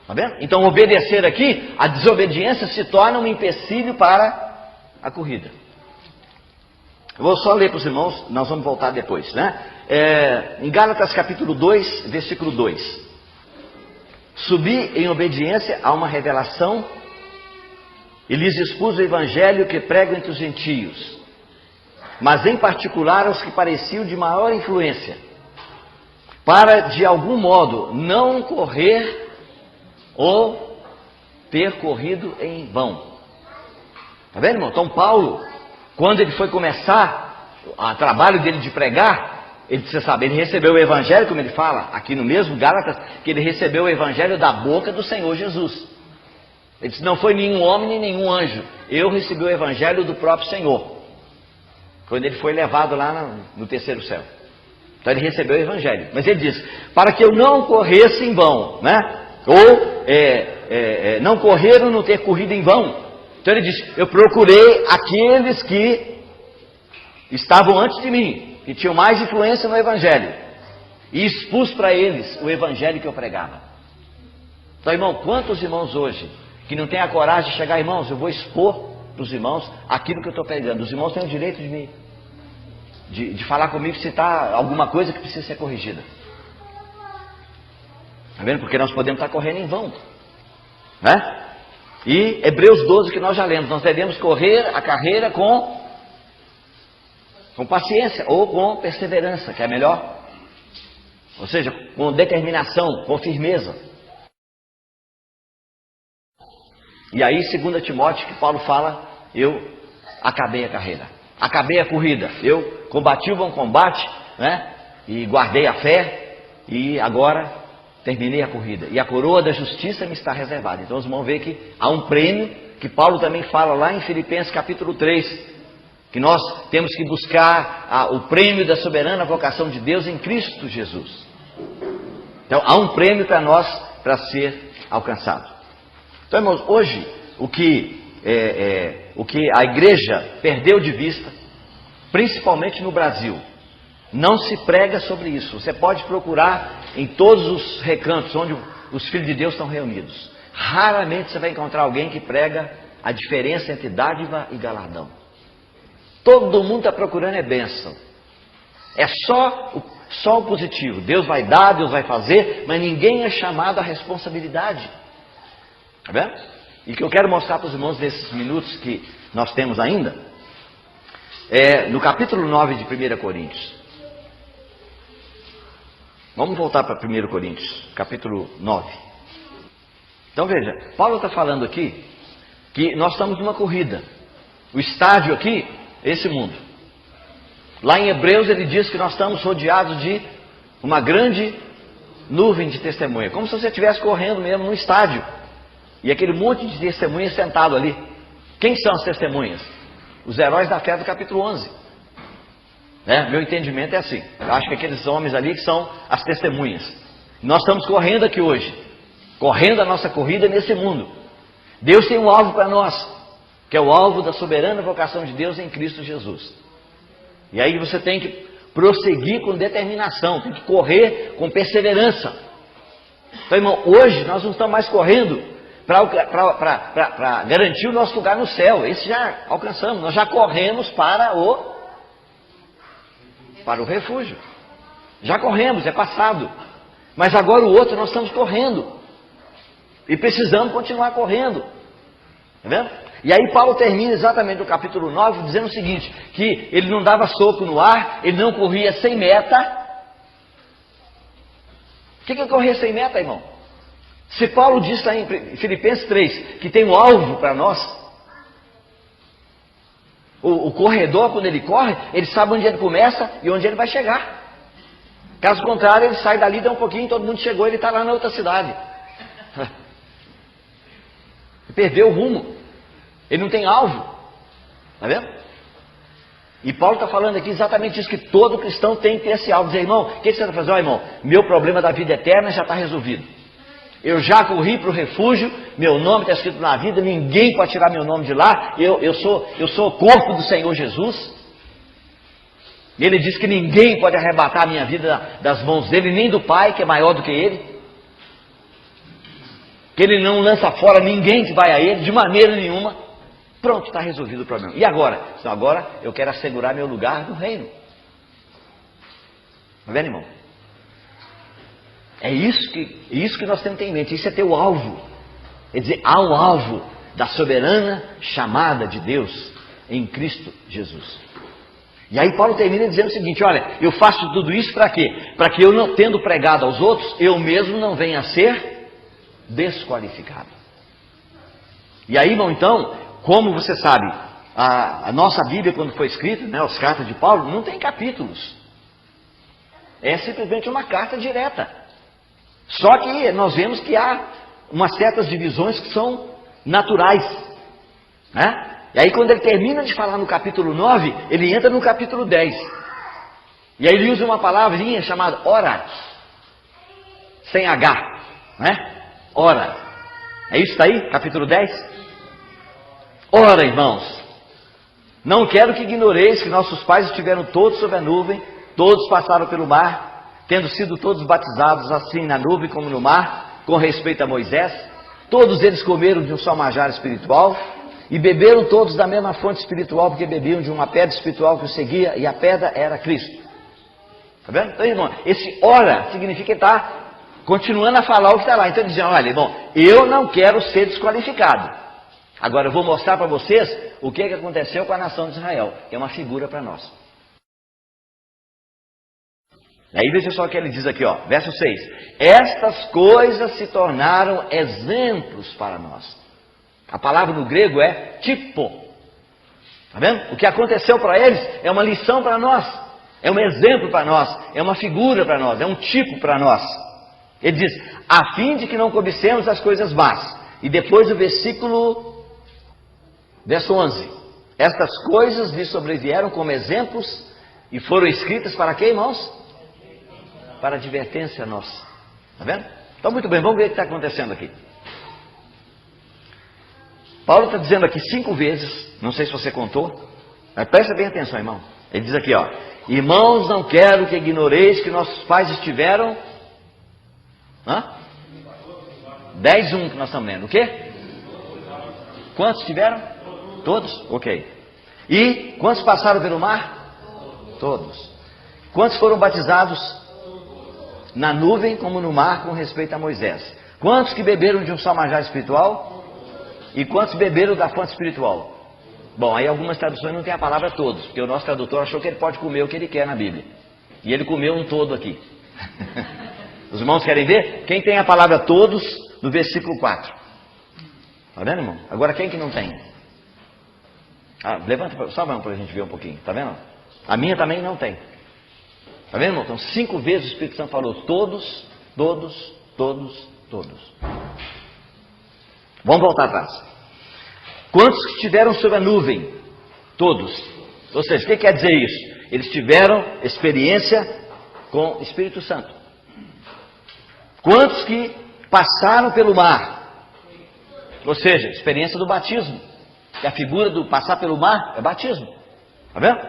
Tá vendo? Então, obedecer aqui, a desobediência se torna um empecilho para a corrida. Eu vou só ler para os irmãos, nós vamos voltar depois, né? Em Gálatas capítulo 2, versículo 2. Subi em obediência a uma revelação e lhes expus o evangelho que prego entre os gentios, mas em particular aos que pareciam de maior influência, para de algum modo não correr ou ter corrido em vão. Está vendo, irmão? Então Paulo, quando ele foi começar o trabalho dele de pregar, você sabe, ele recebeu o evangelho, como ele fala aqui no mesmo Gálatas, que ele recebeu o evangelho da boca do Senhor Jesus. Ele disse, não foi nenhum homem nem nenhum anjo, eu recebi o evangelho do próprio Senhor, quando ele foi levado lá no terceiro céu. Então ele recebeu o evangelho, mas ele diz, para que eu não corresse em vão, né? Ou não correr ou não ter corrido em vão. Então ele diz, eu procurei aqueles que estavam antes de mim, que tinham mais influência no evangelho, e expus para eles o evangelho que eu pregava. Então, irmão, quantos irmãos hoje que não têm a coragem de chegar, irmãos, eu vou expor para os irmãos aquilo que eu estou pregando. Os irmãos têm o direito de falar comigo se está alguma coisa que precisa ser corrigida. Está vendo? Porque nós podemos estar correndo em vão, né? E Hebreus 12 que nós já lemos, nós devemos correr a carreira com Com paciência ou com perseverança, que é melhor. Ou seja, com determinação, com firmeza. E aí, 2 Timóteo, que Paulo fala, eu acabei a carreira, acabei a corrida, eu combati o bom combate, né? E guardei a fé, e agora terminei a corrida. E a coroa da justiça me está reservada. Então, vocês vão ver que há um prêmio, que Paulo também fala lá em Filipenses capítulo 3, que nós temos que buscar o prêmio da soberana vocação de Deus em Cristo Jesus. Então, há um prêmio para nós, para ser alcançado. Então, irmãos, hoje, o que a igreja perdeu de vista, principalmente no Brasil, não se prega sobre isso. Você pode procurar em todos os recantos onde os filhos de Deus estão reunidos. Raramente você vai encontrar alguém que prega a diferença entre dádiva e galardão. Todo mundo está procurando bênção. É só o positivo. Deus vai dar, Deus vai fazer, mas ninguém é chamado à responsabilidade. Tá vendo? E o que eu quero mostrar para os irmãos nesses minutos que nós temos ainda, é no capítulo 9 de 1 Coríntios. Vamos voltar para 1 Coríntios, capítulo 9. Então veja, Paulo está falando aqui que nós estamos numa corrida. O estádio aqui é esse mundo. Lá em Hebreus ele diz que nós estamos rodeados de uma grande nuvem de testemunha. Como se você estivesse correndo mesmo num estádio. E aquele monte de testemunhas sentado ali. Quem são as testemunhas? Os heróis da fé do capítulo 11. Meu entendimento é assim. Eu acho que aqueles homens ali que são as testemunhas. Nós estamos correndo aqui hoje. Correndo a nossa corrida nesse mundo. Deus tem um alvo para nós. Que é o alvo da soberana vocação de Deus em Cristo Jesus. E aí você tem que prosseguir com determinação. Tem que correr com perseverança. Então, irmão, hoje nós não estamos mais correndo para garantir o nosso lugar no céu. Esse já alcançamos. Nós já corremos para o refúgio. Já corremos, é passado. Mas agora o outro nós estamos correndo. E precisamos continuar correndo. Está vendo? E aí Paulo termina exatamente o capítulo 9 dizendo o seguinte, que ele não dava soco no ar, ele não corria sem meta. O que é correr sem meta, irmão? Se Paulo diz lá em Filipenses 3 que tem um alvo para nós, o corredor, quando ele corre, ele sabe onde ele começa e onde ele vai chegar. Caso contrário, ele sai dali, dá um pouquinho, todo mundo chegou, ele está lá na outra cidade. Perdeu o rumo. Ele não tem alvo. Está vendo? E Paulo está falando aqui exatamente isso, que todo cristão tem que ter esse alvo. Dizer, irmão, o que você está fazendo? Irmão, meu problema da vida eterna já está resolvido. Eu já corri para o refúgio, meu nome está escrito na vida, ninguém pode tirar meu nome de lá, eu sou o corpo do Senhor Jesus. E ele diz que ninguém pode arrebatar a minha vida das mãos dele, nem do Pai, que é maior do que ele. Que ele não lança fora ninguém que vai a ele, de maneira nenhuma. Pronto, está resolvido o problema. E agora? Então, agora eu quero assegurar meu lugar no reino. Está vendo, irmão? É isso que nós temos que ter em mente. Isso é ter o alvo. Quer dizer, há um alvo da soberana chamada de Deus em Cristo Jesus. E aí Paulo termina dizendo o seguinte, olha, eu faço tudo isso para quê? Para que eu, não tendo pregado aos outros, eu mesmo não venha a ser desqualificado. E aí, irmão, então, como você sabe, a nossa Bíblia, quando foi escrita, né, as cartas de Paulo, não tem capítulos. É simplesmente uma carta direta. Só que nós vemos que há umas certas divisões que são naturais. Né? E aí quando ele termina de falar no capítulo 9, ele entra no capítulo 10. E aí ele usa uma palavrinha chamada ora, sem H. Né? Ora. É isso aí? Capítulo 10? Ora, irmãos, não quero que ignoreis que nossos pais estiveram todos sob a nuvem, todos passaram pelo mar, tendo sido todos batizados assim na nuvem como no mar, com respeito a Moisés. Todos eles comeram de um só manjar espiritual e beberam todos da mesma fonte espiritual, porque bebiam de uma pedra espiritual que os seguia, e a pedra era Cristo. Está vendo? Então, irmão, esse ora significa que ele está continuando a falar o que está lá. Então ele diz, olha, irmão, eu não quero ser desqualificado. Agora eu vou mostrar para vocês o que aconteceu com a nação de Israel, que é uma figura para nós. Aí veja só o que ele diz aqui, ó, verso 6. Estas coisas se tornaram exemplos para nós. A palavra no grego é tipo. Está vendo? O que aconteceu para eles é uma lição para nós. É um exemplo para nós. É uma figura para nós. É um tipo para nós. Ele diz, a fim de que não cobicemos as coisas más. E depois o versículo, verso 11. Estas coisas lhe sobrevieram como exemplos e foram escritas para quê, irmãos? Para advertência nossa. Está vendo? Então, muito bem, vamos ver o que está acontecendo aqui. Paulo está dizendo aqui 5 vezes, não sei se você contou, mas presta bem atenção, irmão. Ele diz aqui, ó, irmãos, não quero que ignoreis que nossos pais estiveram... 10:1 que nós estamos lendo. O quê? Quantos tiveram? Todos? Ok. E quantos passaram pelo mar? Todos. Quantos foram batizados na nuvem como no mar com respeito a Moisés? Quantos que beberam de um só manjar espiritual? E quantos beberam da fonte espiritual? Bom, aí algumas traduções não tem a palavra todos, porque o nosso tradutor achou que ele pode comer o que ele quer na Bíblia. E ele comeu um todo aqui. Os irmãos querem ver? Quem tem a palavra todos no versículo 4? Está vendo, irmão? Agora quem que não tem? Levanta, só vamos para a gente ver um pouquinho. Está vendo? A minha também não tem. Está vendo, irmão? Então 5 vezes o Espírito Santo falou todos, todos, todos, todos. Vamos voltar atrás. Quantos que estiveram sobre a nuvem? Todos. Ou seja, o que quer dizer isso? Eles tiveram experiência com o Espírito Santo. Quantos que passaram pelo mar? Ou seja, experiência do batismo. Que a figura do passar pelo mar é batismo. Está vendo?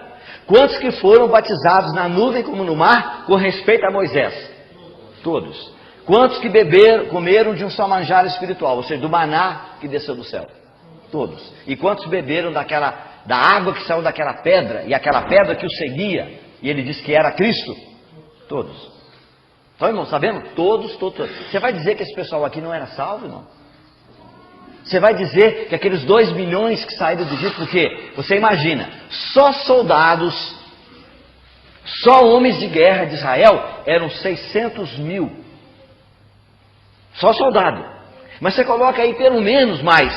Quantos que foram batizados na nuvem como no mar com respeito a Moisés? Todos. Quantos que comeram de um só manjar espiritual, ou seja, do maná que desceu do céu? Todos. E quantos beberam da água que saiu daquela pedra, e aquela pedra que o seguia, e ele disse que era Cristo? Todos. Então, irmão, sabendo? Todos. Você vai dizer que esse pessoal aqui não era salvo, irmão? Você vai dizer que aqueles 2 milhões que saíram do Egito, porque você imagina, só soldados, só homens de guerra de Israel eram 600 mil. Só soldado. Mas você coloca aí pelo menos mais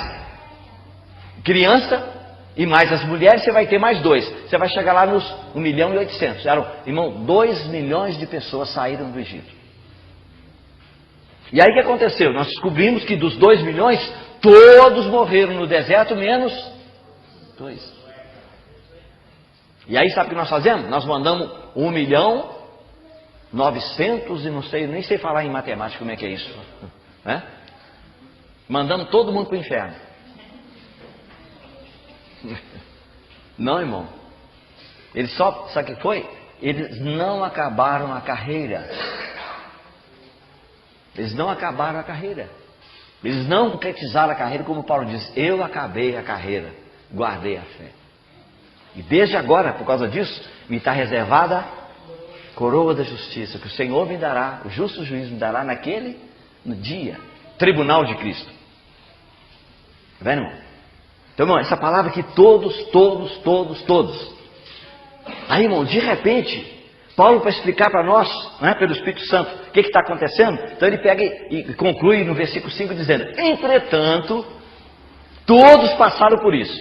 criança e mais as mulheres, você vai ter mais 2. Você vai chegar lá nos 1.800.000. Irmão, 2 milhões de pessoas saíram do Egito. E aí o que aconteceu? Nós descobrimos que dos 2 milhões, todos morreram no deserto, menos 2. E aí sabe o que nós fazemos? Nós mandamos 1.900.000 e não sei, nem sei falar em matemática como é que é isso. Né? Mandamos todo mundo para o inferno. Não, irmão. Eles só, sabe o que foi? Eles não acabaram a carreira. Eles não acabaram a carreira. Eles não concretizaram a carreira, como Paulo diz, eu acabei a carreira, guardei a fé. E desde agora, por causa disso, me está reservada a coroa da justiça, que o Senhor me dará, o justo juiz me dará no dia, tribunal de Cristo. Está vendo, irmão? Então, irmão, essa palavra aqui, todos. Aí, irmão, de repente, Paulo, para explicar para nós, né, pelo Espírito Santo, o que está acontecendo, então ele pega e conclui no versículo 5 dizendo, entretanto, todos passaram por isso.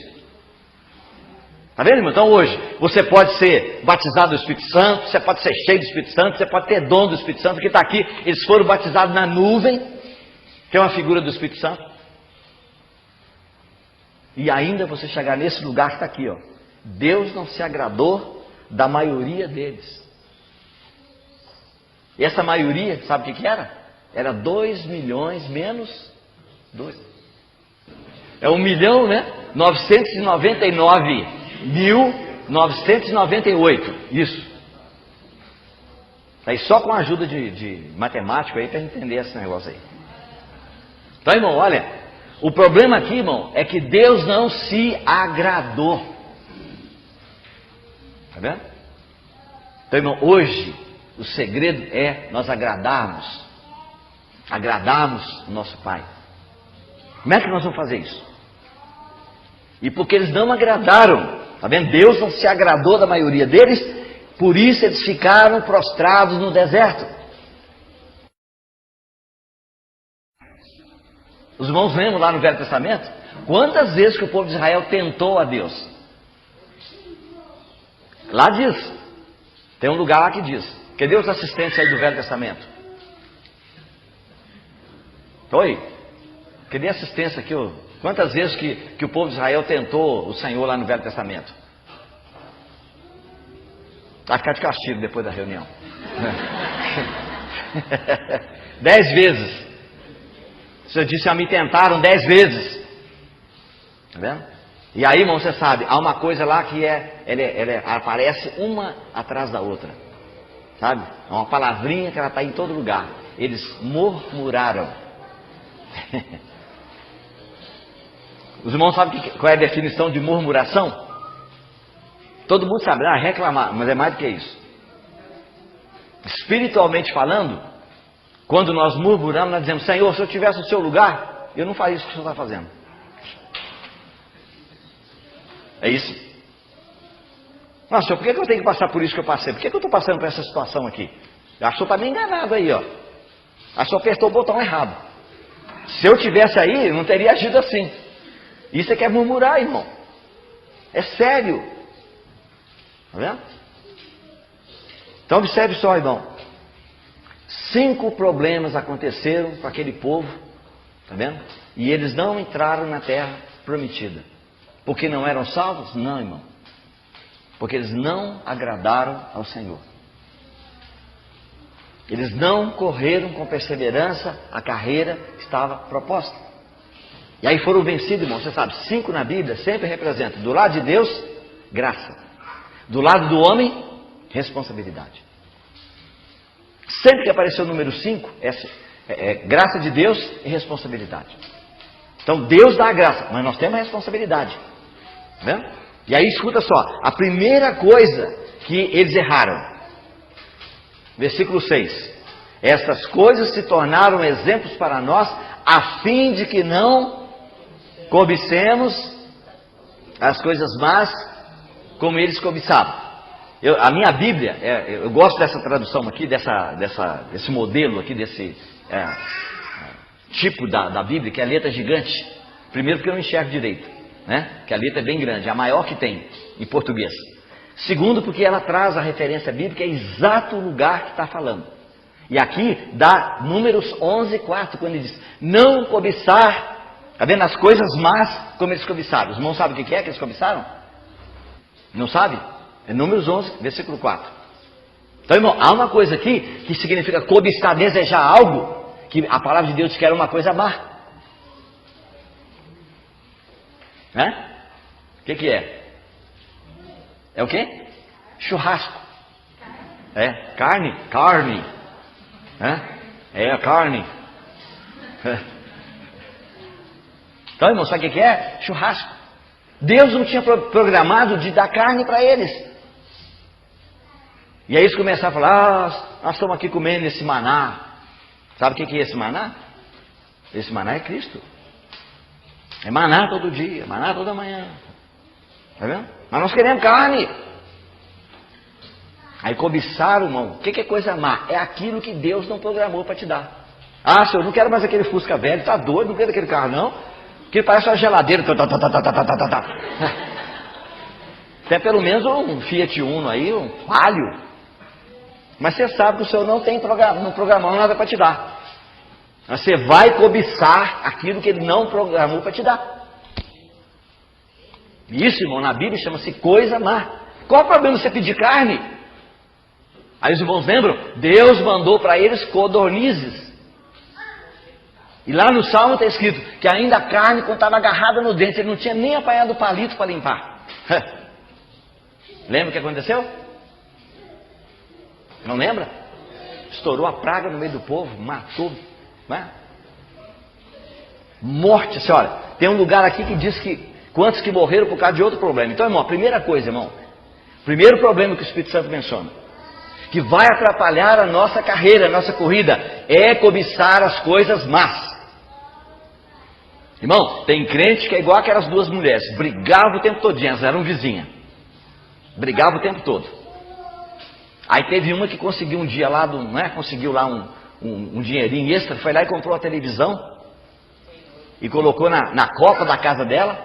Está vendo, irmão? Então hoje, você pode ser batizado do Espírito Santo, você pode ser cheio do Espírito Santo, você pode ter dom do Espírito Santo, que está aqui, eles foram batizados na nuvem, que é uma figura do Espírito Santo. E ainda você chegar nesse lugar que está aqui, ó. Deus não se agradou da maioria deles. E essa maioria, sabe o que era? Era 2 milhões menos 2. É 1.999.998. Isso. Aí só com a ajuda de matemático aí para entender esse negócio aí. Então, irmão, olha, o problema aqui, irmão, é que Deus não se agradou. Tá vendo? Então, irmão, hoje o segredo é nós agradarmos o nosso Pai. Como é que nós vamos fazer isso? E porque eles não agradaram, tá vendo? Deus não se agradou da maioria deles, Por isso eles ficaram prostrados no deserto. Os irmãos lembram lá no Velho Testamento? Quantas vezes que o povo de Israel tentou a Deus? Lá diz. Tem um lugar lá que diz. Cadê os assistentes aí do Velho Testamento? Oi? Cadê a assistência aqui? Quantas vezes que o povo de Israel tentou o Senhor lá no Velho Testamento? Vai ficar de castigo depois da reunião. 10 vezes. O Senhor disse a mim, tentaram 10 vezes. Está vendo? E aí, irmão, você sabe, há uma coisa lá que ela aparece uma atrás da outra. Sabe? É uma palavrinha que ela está em todo lugar. Eles murmuraram. Os irmãos sabem qual é a definição de murmuração? Todo mundo sabe, reclamar, mas é mais do que isso. Espiritualmente falando, quando nós murmuramos, nós dizemos, Senhor, se eu estivesse no seu lugar, eu não faria isso que o Senhor está fazendo. É isso. Nossa, Senhor, por que eu tenho que passar por isso que eu passei? Por que eu estou passando por essa situação aqui? Acho que o Senhor está me enganado aí, ó. Acho que o Senhor apertou o botão errado. Se eu tivesse aí, eu não teria agido assim. Isso é que é murmurar, irmão. É sério. Está vendo? Então observe só, irmão. 5 problemas aconteceram com aquele povo. Está vendo? E eles não entraram na terra prometida. Porque não eram salvos? Não, irmão. Porque eles não agradaram ao Senhor. Eles não correram com perseverança a carreira que estava proposta. E aí foram vencidos, irmão. Você sabe, 5 na Bíblia sempre representam, do lado de Deus, graça. Do lado do homem, responsabilidade. Sempre que apareceu o número 5, é graça de Deus e responsabilidade. Então Deus dá a graça, mas nós temos a responsabilidade. Tá vendo? E aí escuta só, a primeira coisa que eles erraram. Versículo 6. Estas coisas se tornaram exemplos para nós, a fim de que não cobicemos as coisas más como eles cobiçavam. A minha Bíblia, eu gosto dessa tradução aqui, desse modelo aqui, desse tipo da Bíblia, que é a letra gigante. Primeiro porque eu não enxergo direito, né? Que a letra é bem grande, é a maior que tem em português. Segundo porque ela traz a referência bíblica, é exato o lugar que está falando. E aqui dá Números 11:4, quando ele diz, não cobiçar, está vendo, as coisas más como eles cobiçaram. Os irmãos sabem o que é que eles cobiçaram? Não sabe? É Números 11, versículo 4. Então, irmão, há uma coisa aqui que significa cobiçar, desejar algo, que a palavra de Deus diz que era uma coisa má. Né? O que é? É o quê? Churrasco. É, carne. É a carne. Então, irmão, sabe o que é? Churrasco. Deus não tinha programado de dar carne para eles. E aí eles começaram a falar, nós estamos aqui comendo esse maná. Sabe o que é esse maná? Esse maná é Cristo. É maná todo dia, maná toda manhã. Está vendo? Mas nós queremos carne. Aí cobiçaram, irmão. O que é coisa má? É aquilo que Deus não programou para te dar. Ah, senhor, não quero mais aquele Fusca velho, está doido, não quero aquele carro não. Que parece uma geladeira. Até pelo menos um Fiat Uno aí, um Palio. Mas você sabe que o Senhor não programou nada para te dar. Você vai cobiçar aquilo que Ele não programou para te dar. Isso, irmão, na Bíblia chama-se coisa má. Qual o problema de você pedir carne? Aí os irmãos lembram? Deus mandou para eles codornizes. E lá no Salmo está escrito que ainda a carne, quando estava agarrada no dente, ele não tinha nem apanhado o palito para limpar. Lembra o que aconteceu? Não lembra? Estourou a praga no meio do povo, matou, né? Morte, senhora. Tem um lugar aqui que diz que quantos que morreram por causa de outro problema. Então, irmão, a primeira coisa, irmão, primeiro problema que o Espírito Santo menciona, que vai atrapalhar a nossa carreira, a nossa corrida, é cobiçar as coisas más. Irmão, tem crente que é igual aquelas duas mulheres, brigavam o tempo todo, elas eram vizinhas, brigavam o tempo todo. Aí teve uma que conseguiu um dia lá, conseguiu lá um dinheirinho extra, foi lá e comprou a televisão e colocou na copa da casa dela,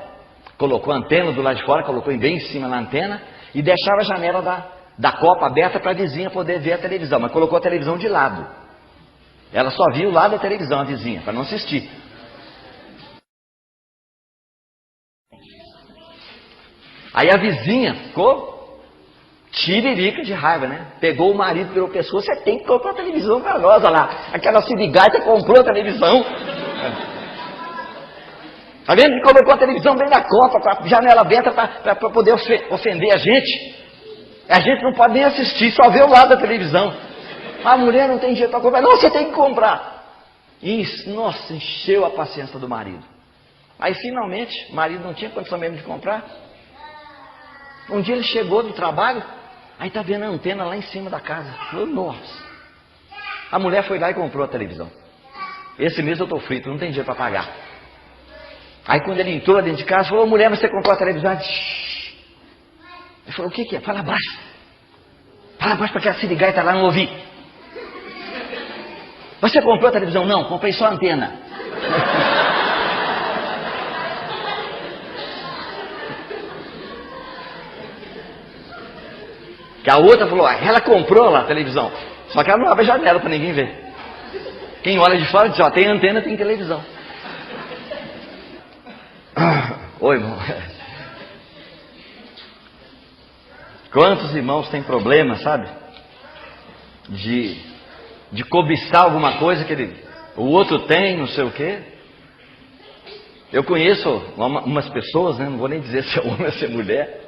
colocou a antena do lado de fora, colocou bem em cima na antena e deixava a janela da copa aberta para a vizinha poder ver a televisão, mas colocou a televisão de lado. Ela só viu o lado da televisão, a vizinha, para não assistir. Aí a vizinha ficou tiririca de raiva, né? Pegou o marido pelo pescoço, você tem que comprar a televisão para nós, olha lá. Aquela sirigaita comprou a televisão. Tá vendo? Ele colocou a televisão bem na copa, com a janela aberta para poder ofender a gente. A gente não pode nem assistir, só vê o lado da televisão. A mulher não tem dinheiro para comprar. Não, você tem que comprar. Isso, nossa, encheu a paciência do marido. Aí finalmente, o marido não tinha condição mesmo de comprar. Um dia ele chegou do trabalho, aí tá vendo a antena lá em cima da casa. Falou, nossa. A mulher foi lá e comprou a televisão. Esse mês eu tô frito, não tem dinheiro para pagar. Aí quando ele entrou lá dentro de casa, falou, mulher, você comprou a televisão? Ele falou, o que é? Fala baixo. Fala baixo para que a sirigaita lá não ouvir. Você comprou a televisão? Não, comprei só a antena. Que a outra falou, ela comprou lá a televisão. Só que ela não abre a janela para ninguém ver. Quem olha de fora diz, ó, tem antena, tem televisão. Oi, irmão. Quantos irmãos têm problema, sabe? De cobiçar alguma coisa que o outro tem, não sei o quê. Eu conheço umas pessoas, né? Não vou nem dizer se é homem ou se é mulher,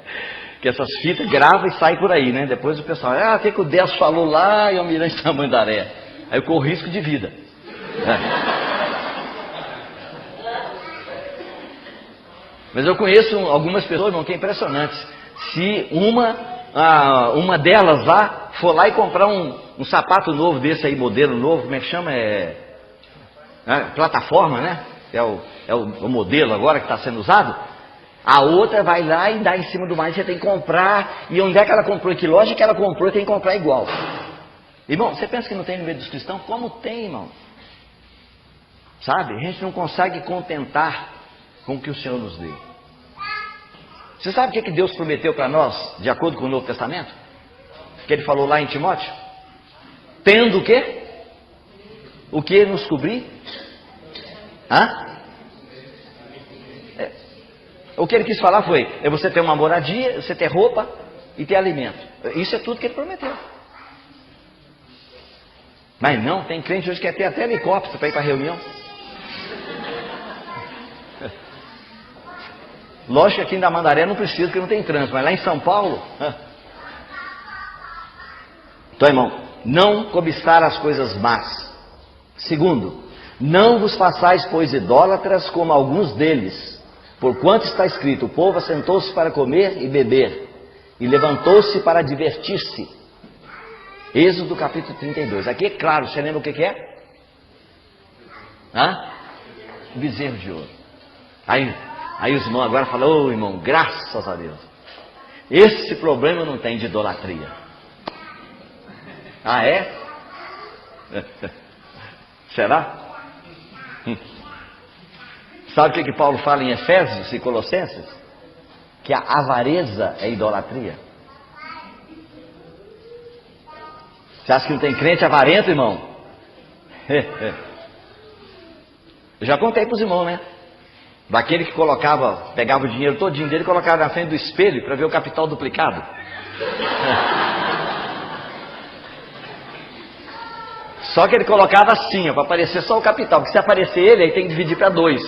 que essas fitas grava e sai por aí, né? Depois o pessoal, o que o Deus falou lá e o Almirante Tamandaré. Aí eu corro risco de vida. Mas eu conheço algumas pessoas, irmão, que é impressionante. Se uma delas lá for lá e comprar um sapato novo desse aí, modelo novo, como é que chama? Plataforma, né? É o modelo agora que está sendo usado. A outra vai lá e dá em cima do mais, você tem que comprar. E onde é que ela comprou? Que loja que ela comprou, tem que comprar igual. Irmão, você pensa que não tem no meio dos cristãos? Como tem, irmão? Sabe? A gente não consegue contentar com o que o Senhor nos deu. Você sabe o que Deus prometeu para nós, de acordo com o Novo Testamento? Que Ele falou lá em Timóteo? Tendo o quê? O que nos cobrir? O que Ele quis falar foi, é você ter uma moradia, você ter roupa e ter alimento. Isso é tudo que Ele prometeu. Mas não, tem crente hoje que quer ter até helicóptero para ir para a reunião. Lógico que aqui em Tamandaré não precisa, porque não tem trânsito, mas lá em São Paulo... Então, irmão, não cobiçar as coisas más. Segundo, não vos façais, pois, idólatras como alguns deles, porquanto está escrito, o povo assentou-se para comer e beber, e levantou-se para divertir-se. Êxodo capítulo 32. Aqui é claro, você lembra o que é? Bezerro de ouro. Aí os irmãos agora falam, ô irmão, graças a Deus. Esse problema não tem de idolatria. É? Será? Sabe o que Paulo fala em Efésios e Colossenses? Que a avareza é idolatria. Você acha que não tem crente avarento, irmão? Eu já contei para os irmãos, né? Daquele que pegava o dinheiro todinho dele e colocava na frente do espelho para ver o capital duplicado. Só que ele colocava assim, para aparecer só o capital, porque se aparecer ele, aí tem que dividir para 2.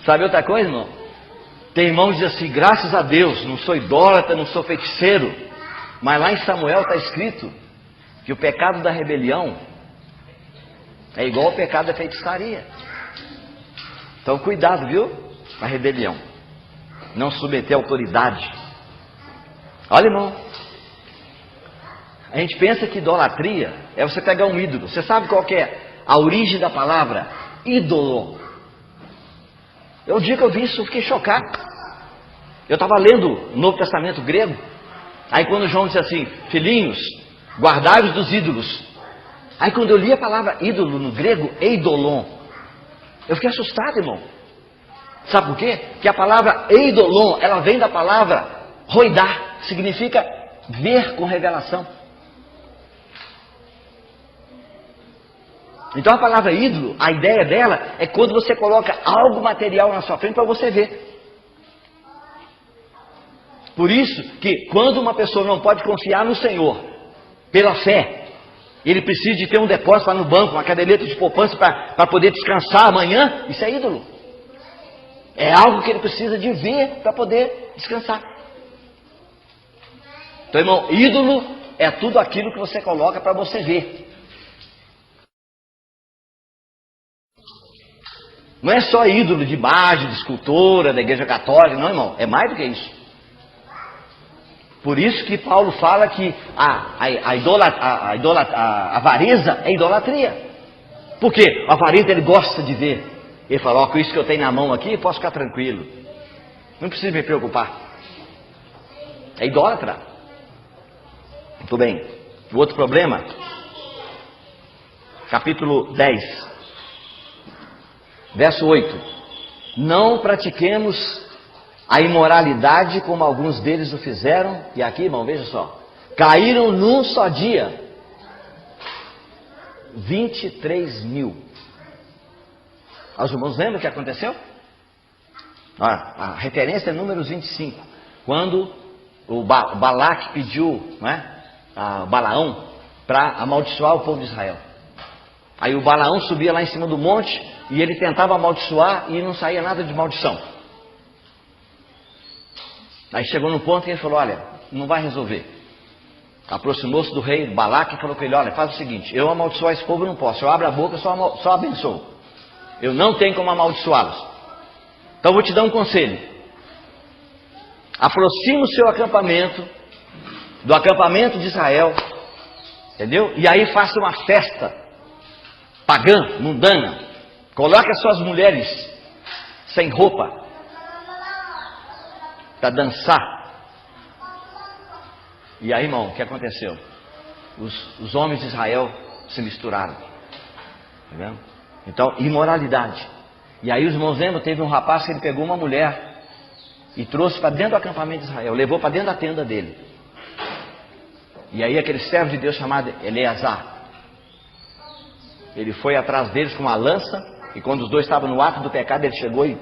Sabe outra coisa, irmão? Tem irmão que diz assim, graças a Deus, não sou idólatra, não sou feiticeiro. Mas lá em Samuel está escrito que o pecado da rebelião é igual ao pecado da feitiçaria. Então cuidado, viu? A rebelião. Não submeter a autoridade. Olha, irmão. A gente pensa que idolatria é você pegar um ídolo. Você sabe qual que é a origem da palavra ídolo? Eu, o dia que eu vi isso, eu fiquei chocado. Eu estava lendo o Novo Testamento grego, aí quando João disse assim, filhinhos, guardai-vos dos ídolos. Aí quando eu li a palavra ídolo no grego, eidolon, eu fiquei assustado, irmão. Sabe por quê? Que a palavra eidolon, ela vem da palavra roidar, que significa ver com revelação. Então a palavra ídolo, a ideia dela é quando você coloca algo material na sua frente para você ver. Por isso que quando uma pessoa não pode confiar no Senhor, pela fé, ele precisa de ter um depósito lá no banco, uma caderneta de poupança para poder descansar amanhã, isso é ídolo. É algo que ele precisa de ver para poder descansar. Então, irmão, ídolo é tudo aquilo que você coloca para você ver. Não é só ídolo de imagem, de escultura, da igreja católica, não, irmão, é mais do que isso. Por isso que Paulo fala que a avareza é idolatria. Por quê? O avarento ele gosta de ver. Ele fala, com isso que eu tenho na mão aqui, posso ficar tranquilo. Não preciso me preocupar. É idólatra. Muito bem. O outro problema, capítulo 10, verso 8. Não pratiquemos a imoralidade como alguns deles o fizeram. E aqui, irmão, veja só. Caíram num só dia 23 mil. Os irmãos lembram o que aconteceu? A referência é Números 25. Quando o Balaque pediu, a Balaão para amaldiçoar o povo de Israel. Aí o Balaão subia lá em cima do monte e ele tentava amaldiçoar e não saía nada de maldição. Aí chegou num ponto e ele falou, olha, não vai resolver. Aproximou-se do rei Balaque e falou para ele, olha, faz o seguinte, eu amaldiçoar esse povo não posso, eu abro a boca e só abençoo. Eu não tenho como amaldiçoá-los. Então vou te dar um conselho. Aproxime o seu acampamento do acampamento de Israel, entendeu? E aí faça uma festa pagã, mundana. Coloque as suas mulheres sem roupa para dançar. E aí, irmão, o que aconteceu? Os homens de Israel se misturaram. Tá vendo? Então, imoralidade. E aí os irmãos lembram, teve um rapaz que ele pegou uma mulher e trouxe para dentro do acampamento de Israel, levou para dentro da tenda dele. E aí aquele servo de Deus chamado Eleazar, ele foi atrás deles com uma lança, e quando os dois estavam no ato do pecado, ele chegou e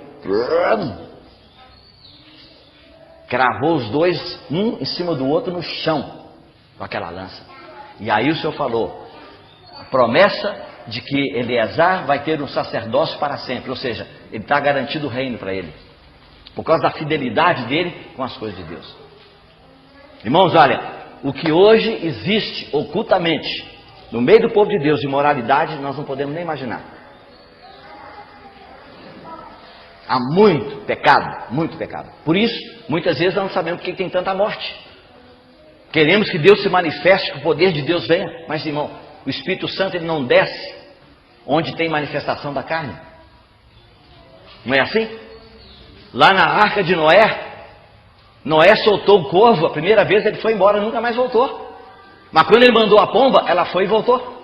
cravou os dois, um em cima do outro no chão, com aquela lança. E aí o Senhor falou, a promessa de que Eleazar vai ter um sacerdócio para sempre, ou seja, ele está garantido o reino para ele, por causa da fidelidade dele com as coisas de Deus. Irmãos, olha, o que hoje existe ocultamente no meio do povo de Deus de moralidade, nós não podemos nem imaginar. Há muito pecado, muito pecado. Por isso, muitas vezes nós não sabemos porque tem tanta morte. Queremos que Deus se manifeste, que o poder de Deus venha, mas irmão, o Espírito Santo ele não desce onde tem manifestação da carne. Não é assim? Lá na arca de Noé, Noé soltou o corvo, a primeira vez ele foi embora, nunca mais voltou. Mas quando ele mandou a pomba, ela foi e voltou.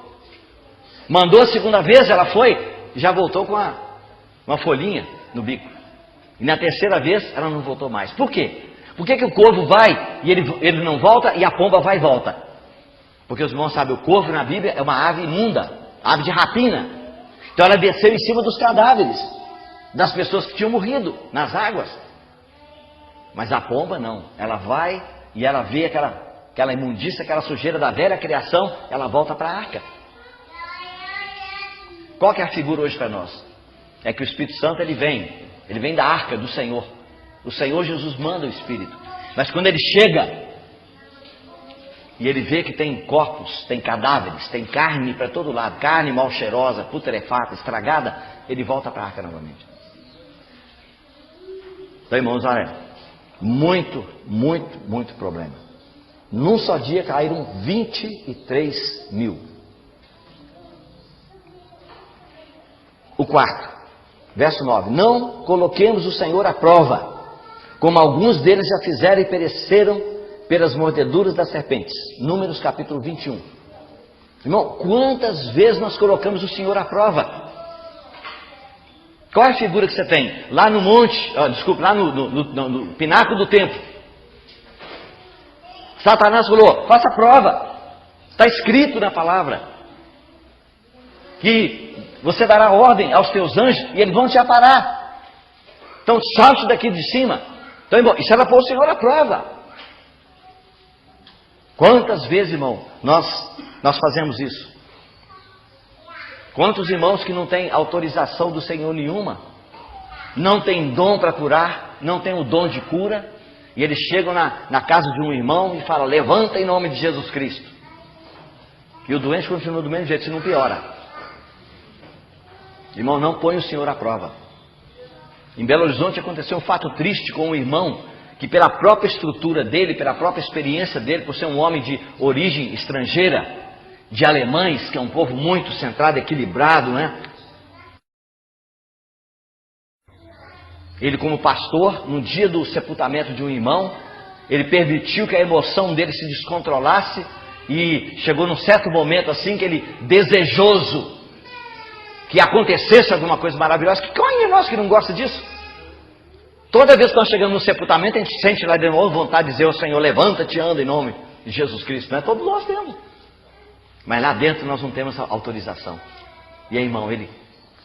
Mandou a segunda vez, ela foi e já voltou com uma folhinha no bico. E na terceira vez, ela não voltou mais. Por quê? Por que o corvo vai e ele não volta e a pomba vai e volta? Porque os irmãos sabem, o corvo na Bíblia é uma ave imunda, ave de rapina. Então ela desceu em cima dos cadáveres das pessoas que tinham morrido nas águas. Mas a pomba não, ela vai e ela vê aquela imundícia, aquela sujeira da velha criação, ela volta para a arca. Qual que é a figura hoje para nós? É que o Espírito Santo ele vem da arca do Senhor. O Senhor Jesus manda o Espírito. Mas quando ele chega e ele vê que tem corpos, tem cadáveres, tem carne para todo lado, carne mal cheirosa, putrefata, estragada, ele volta para a arca novamente. Então, irmãos, olha, muito problema. Num só dia caíram 23 mil. O quarto, verso 9. Não coloquemos o Senhor à prova, como alguns deles já fizeram e pereceram pelas mordeduras das serpentes. Números capítulo 21. Irmão, quantas vezes nós colocamos o Senhor à prova? Qual é a figura que você tem? Lá no monte, lá no pináculo do templo. Satanás falou, faça prova. Está escrito na palavra que você dará ordem aos teus anjos e eles vão te aparar. Então salte daqui de cima. Então, irmão, isso era pôr o Senhor à prova. Quantas vezes, irmão, nós fazemos isso? Quantos irmãos que não têm autorização do Senhor nenhuma, não tem dom para curar, não tem o dom de cura, e eles chegam na casa de um irmão e falam, levanta em nome de Jesus Cristo. E o doente continua do mesmo jeito, se não piora. Irmão, não põe o Senhor à prova. Em Belo Horizonte aconteceu um fato triste com um irmão, que pela própria estrutura dele, pela própria experiência dele, por ser um homem de origem estrangeira, de alemães, que é um povo muito centrado, equilibrado, né? Ele, como pastor, no dia do sepultamento de um irmão, ele permitiu que a emoção dele se descontrolasse e chegou num certo momento assim que ele, desejoso que acontecesse alguma coisa maravilhosa, que qual é nós que não gosta disso? Toda vez que nós chegamos no sepultamento, a gente sente lá de novo vontade de dizer ao Senhor, levanta-te e anda em nome de Jesus Cristo, não é? Todos nós temos. Mas lá dentro nós não temos autorização. E aí, irmão, ele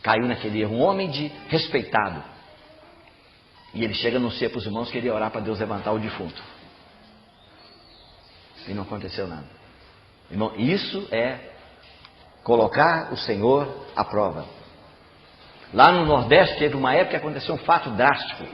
caiu naquele erro, um homem respeitado. E ele chega a anunciar para os irmãos que ele ia orar para Deus levantar o defunto. E não aconteceu nada. Irmão, isso é colocar o Senhor à prova. Lá no Nordeste teve uma época que aconteceu um fato drástico.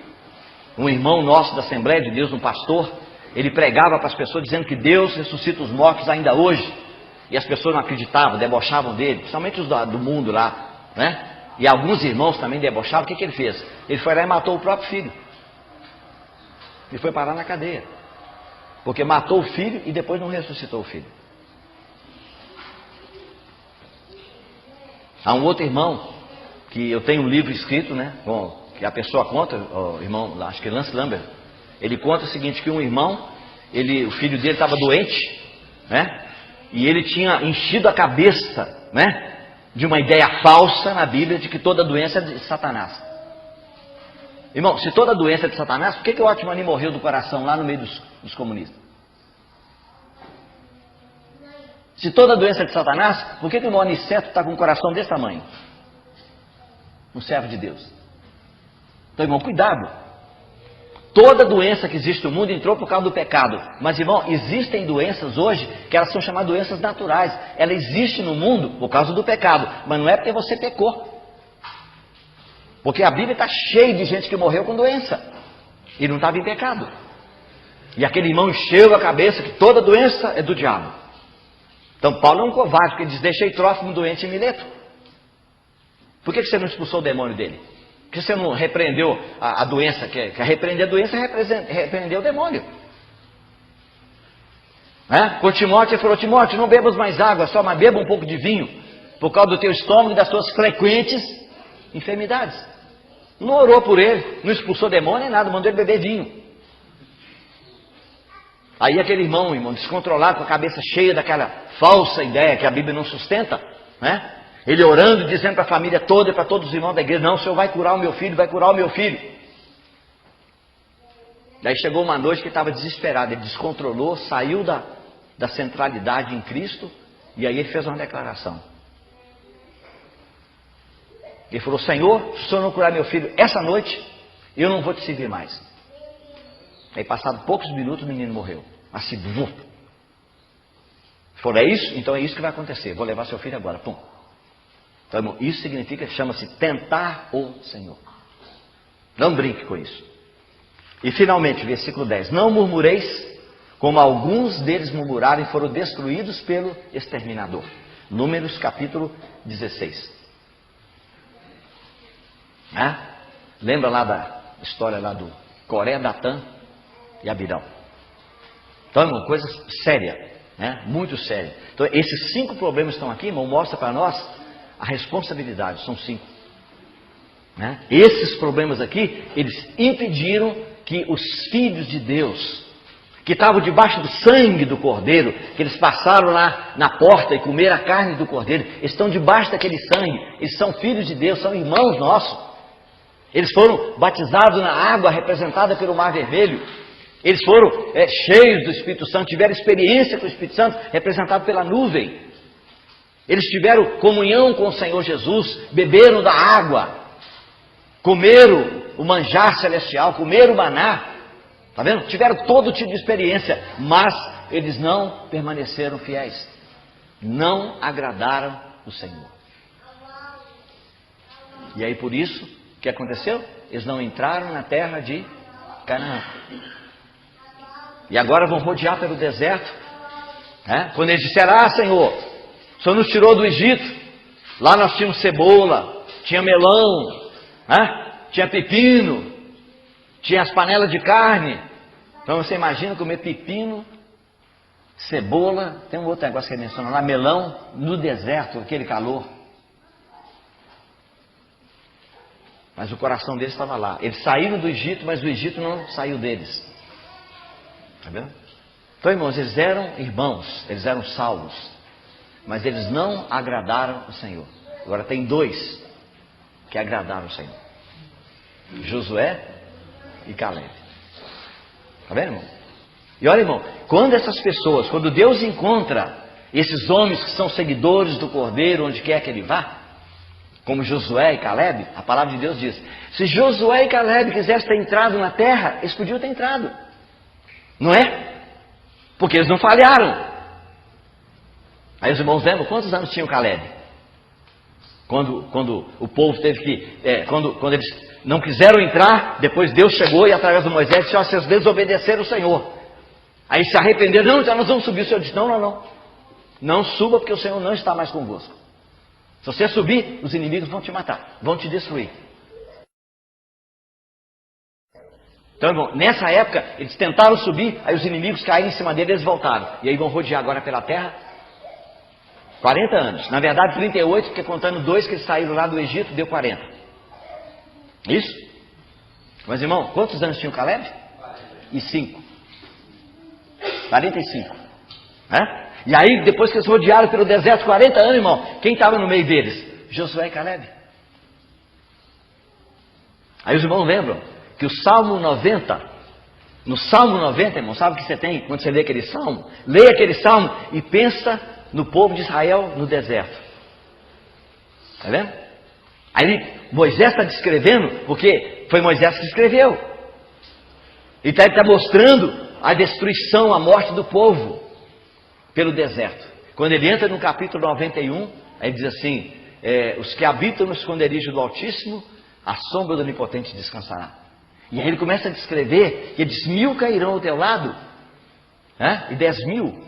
Um irmão nosso da Assembleia de Deus, um pastor, ele pregava para as pessoas dizendo que Deus ressuscita os mortos ainda hoje. E as pessoas não acreditavam, debochavam dele, principalmente os do mundo lá, né? E alguns irmãos também debochavam. O que ele fez? Ele foi lá e matou o próprio filho. E foi parar na cadeia. Porque matou o filho e depois não ressuscitou o filho. Há um outro irmão, que eu tenho um livro escrito, né? Bom, que a pessoa conta, o irmão, acho que Lance Lambert, ele conta o seguinte, que um irmão, o filho dele estava doente, né? E ele tinha enchido a cabeça, né? De uma ideia falsa na Bíblia de que toda doença é de Satanás. Irmão, se toda doença é de Satanás, por que o Otmani morreu do coração lá no meio dos comunistas? Se toda doença é de Satanás, por que o irmão Aniceto está com um coração desse tamanho? Um servo de Deus. Então, irmão, cuidado. Toda doença que existe no mundo entrou por causa do pecado. Mas, irmão, existem doenças hoje que elas são chamadas doenças naturais. Ela existe no mundo por causa do pecado. Mas não é porque você pecou. Porque a Bíblia está cheia de gente que morreu com doença. E não estava em pecado. E aquele irmão encheu a cabeça que toda doença é do diabo. Então, Paulo é um covarde, porque ele diz, deixei Trófimo doente em Mileto. Por que você não expulsou o demônio dele? Por que você não repreendeu a doença? Quer repreender a doença, repreender o demônio. Com Timóteo, ele falou, Timóteo, não bebas mais água, só mas beba um pouco de vinho, por causa do teu estômago e das suas frequentes enfermidades. Não orou por ele, não expulsou demônio nem nada, mandou ele beber vinho. Aí aquele irmão, descontrolado, com a cabeça cheia daquela falsa ideia que a Bíblia não sustenta, né? Ele orando e dizendo para a família toda e para todos os irmãos da igreja, não, o Senhor vai curar o meu filho, vai curar o meu filho. Daí chegou uma noite que ele estava desesperado, ele descontrolou, saiu da centralidade em Cristo, e aí ele fez uma declaração. Ele falou, Senhor, se o Senhor não curar meu filho essa noite, eu não vou te servir mais. Aí passado poucos minutos o menino morreu. Assim, vum. Falou, é isso? Então é isso que vai acontecer, vou levar seu filho agora, pum. Então, irmão, isso significa, chama-se tentar o Senhor. Não brinque com isso. E finalmente, versículo 10. Não murmureis, como alguns deles murmuraram e foram destruídos pelo exterminador. Números capítulo 16. Lembra lá da história lá do Coré, Datã e Abirão. Então, é uma coisa séria, né? Muito séria. Então, esses 5 problemas que estão aqui, irmão, mostra para nós a responsabilidade. São 5. Esses problemas aqui, eles impediram que os filhos de Deus, que estavam debaixo do sangue do Cordeiro, que eles passaram lá na porta e comeram a carne do Cordeiro, eles estão debaixo daquele sangue, eles são filhos de Deus, são irmãos nossos. Eles foram batizados na água representada pelo Mar Vermelho, eles foram cheios do Espírito Santo, tiveram experiência com o Espírito Santo, representado pela nuvem. Eles tiveram comunhão com o Senhor Jesus, beberam da água, comeram o manjar celestial, comeram o maná. Está vendo? Tiveram todo tipo de experiência, mas eles não permaneceram fiéis. Não agradaram o Senhor. E aí por isso, o que aconteceu? Eles não entraram na terra de Canaã. E agora vão rodear pelo deserto. Quando eles disseram, Senhor, o Senhor nos tirou do Egito. Lá nós tínhamos cebola, tinha melão, tinha pepino, tinha as panelas de carne. Então você imagina comer pepino, cebola, tem um outro negócio que ele menciona lá, melão, no deserto, aquele calor. Mas o coração deles estava lá. Eles saíram do Egito, mas o Egito não saiu deles. Está vendo? Então, irmãos, eles eram irmãos, eles eram salvos, mas eles não agradaram o Senhor. Agora tem dois que agradaram o Senhor: Josué e Caleb. Está vendo, irmão? E olha, irmão, quando essas pessoas, quando Deus encontra esses homens que são seguidores do Cordeiro, onde quer que ele vá, como Josué e Caleb, a palavra de Deus diz: se Josué e Caleb quisessem ter entrado na terra, eles podiam ter entrado. Não é? Porque eles não falharam. Aí os irmãos lembram quantos anos tinha o Caleb? Quando o povo teve que... quando eles não quiseram entrar, depois Deus chegou e através do Moisés disse: vocês desobedeceram o Senhor. Aí se arrependeram: não, então nós vamos subir. O Senhor disse: não. Não suba, porque o Senhor não está mais convosco. Se você subir, os inimigos vão te matar, vão te destruir. Então, irmão, nessa época, eles tentaram subir, aí os inimigos caíram em cima deles, eles voltaram. E aí vão rodear agora pela terra 40 anos. Na verdade, 38, porque contando dois que eles saíram lá do Egito, deu 40. Isso? Mas, irmão, quantos anos tinha o Caleb? E 5. 45. E aí, depois que eles rodearam pelo deserto 40 anos, irmão, quem estava no meio deles? Josué e Caleb. Aí os irmãos lembram que o Salmo 90, no Salmo 90, irmão, sabe o que você tem quando você lê aquele Salmo? Leia aquele Salmo e pensa no povo de Israel no deserto. Está vendo? Aí Moisés está descrevendo, porque foi Moisés que escreveu. Ele está mostrando a destruição, a morte do povo pelo deserto. Quando ele entra no capítulo 91, aí ele diz assim: os que habitam no esconderijo do Altíssimo, a sombra do Onipotente descansará. E aí ele começa a descrever, e ele diz: 1000 cairão ao teu lado, e 10.000.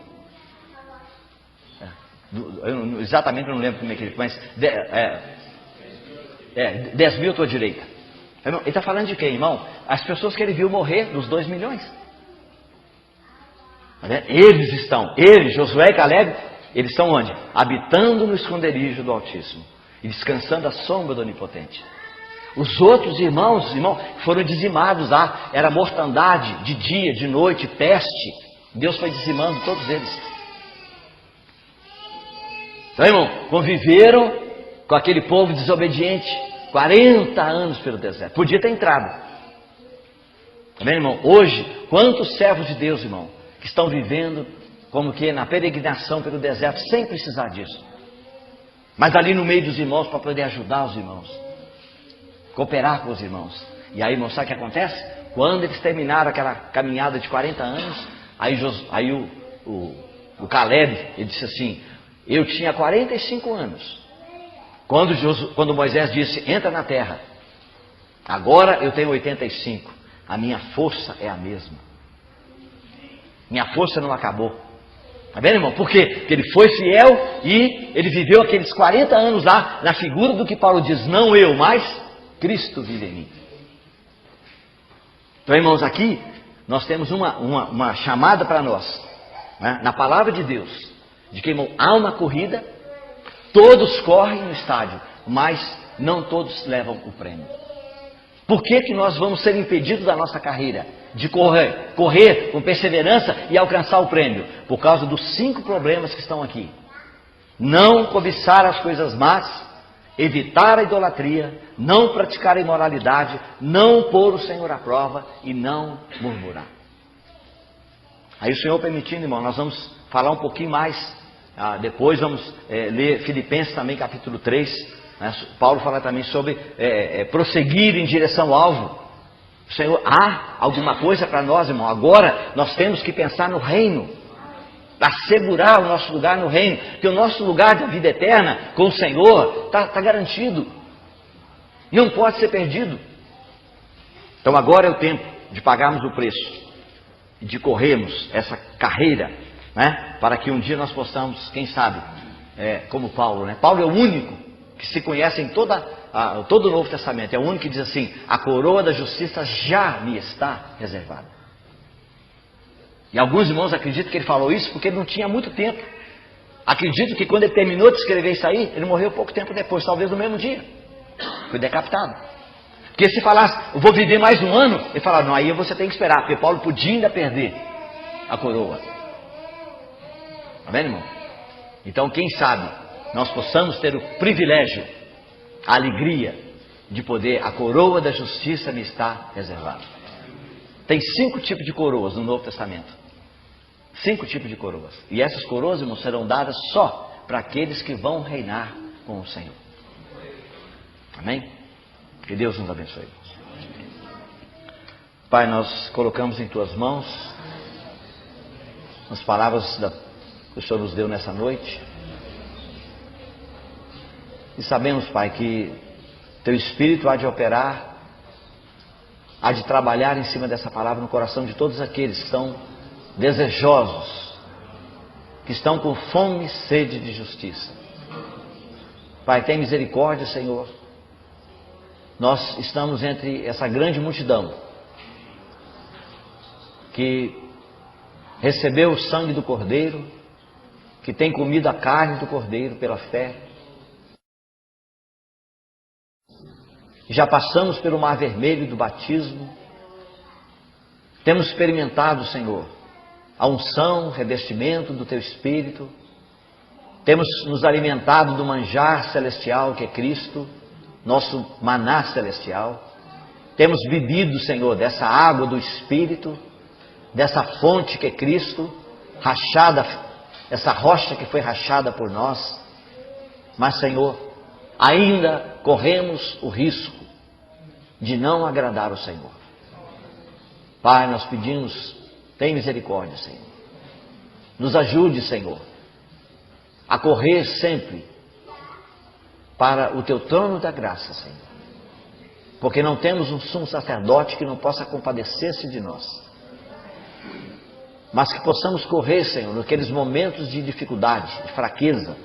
Exatamente eu não lembro como é que ele, mas 10.000 à tua direita. Ele está falando de quem, irmão? As pessoas que ele viu morrer, dos 2 milhões. Eles, Josué e Caleb, eles estão onde? Habitando no esconderijo do Altíssimo e descansando à sombra do Onipotente. Os outros irmãos, foram dizimados lá. Era mortandade de dia, de noite, peste. Deus foi dizimando todos eles. Então, irmão, conviveram com aquele povo desobediente 40 anos pelo deserto. Podia ter entrado. Tá vendo, irmão? Hoje, quantos servos de Deus, irmão, que estão vivendo como que na peregrinação pelo deserto, sem precisar disso. Mas ali no meio dos irmãos, para poder ajudar os irmãos, cooperar com os irmãos. E aí, irmão, sabe o que acontece? Quando eles terminaram aquela caminhada de 40 anos, aí o Caleb, ele disse assim: eu tinha 45 anos quando Moisés disse: entra na terra. Agora eu tenho 85. A minha força é a mesma. Minha força não acabou. Está vendo, irmão? Por quê? Porque ele foi fiel e ele viveu aqueles 40 anos lá, na figura do que Paulo diz: não eu, mas Cristo vive em mim. Então, irmãos, aqui nós temos uma chamada para nós, na palavra de Deus, de que, irmão, há uma corrida, todos correm no estádio, mas não todos levam o prêmio. Por que que nós vamos ser impedidos da nossa carreira? De correr com perseverança e alcançar o prêmio? Por causa dos 5 problemas que estão aqui. Não cobiçar as coisas más, evitar a idolatria, não praticar a imoralidade, não pôr o Senhor à prova e não murmurar. Aí o Senhor permitindo, irmão, nós vamos falar um pouquinho mais. Depois vamos ler Filipenses também, capítulo 3. Né? Paulo fala também sobre prosseguir em direção ao alvo. Senhor, há alguma coisa para nós, irmão? Agora nós temos que pensar no reino, assegurar o nosso lugar no reino, porque o nosso lugar da vida eterna com o Senhor está garantido, não pode ser perdido. Então agora é o tempo de pagarmos o preço, de corrermos essa carreira, né? Para que um dia nós possamos, quem sabe, como Paulo, né? Paulo é o único que se conhece em todo o Novo Testamento, é o único que diz assim: a coroa da justiça já me está reservada. E alguns irmãos acreditam que ele falou isso porque ele não tinha muito tempo. Acredito que quando ele terminou de escrever isso aí, ele morreu pouco tempo depois, talvez no mesmo dia. Foi decapitado. Porque se falasse, eu vou viver mais um ano, ele falava, não, aí você tem que esperar, porque Paulo podia ainda perder a coroa. Tá vendo, irmão? Então, quem sabe nós possamos ter o privilégio, a alegria de poder, a coroa da justiça me está reservada. Tem 5 tipos de coroas no Novo Testamento. 5 tipos de coroas. E essas coroas, irmãos, serão dadas só para aqueles que vão reinar com o Senhor. Amém? Que Deus nos abençoe. Pai, nós colocamos em Tuas mãos as palavras que o Senhor nos deu nessa noite. E sabemos, Pai, que Teu Espírito há de operar, há de trabalhar em cima dessa palavra no coração de todos aqueles que estão desejosos, que estão com fome e sede de justiça. Pai, tem misericórdia, Senhor. Nós estamos entre essa grande multidão que recebeu o sangue do Cordeiro, que tem comido a carne do Cordeiro pela fé. Já passamos pelo mar vermelho do batismo. Temos experimentado, Senhor, a unção, o revestimento do Teu Espírito. Temos nos alimentado do manjar celestial que é Cristo, nosso maná celestial. Temos bebido, Senhor, dessa água do Espírito, dessa fonte que é Cristo, rachada, essa rocha que foi rachada por nós. Mas, Senhor, ainda corremos o risco de não agradar o Senhor. Pai, nós pedimos, tem misericórdia, Senhor. Nos ajude, Senhor, a correr sempre para o Teu trono da graça, Senhor. Porque não temos um sumo sacerdote que não possa compadecer-se de nós. Mas que possamos correr, Senhor, naqueles momentos de dificuldade, de fraqueza,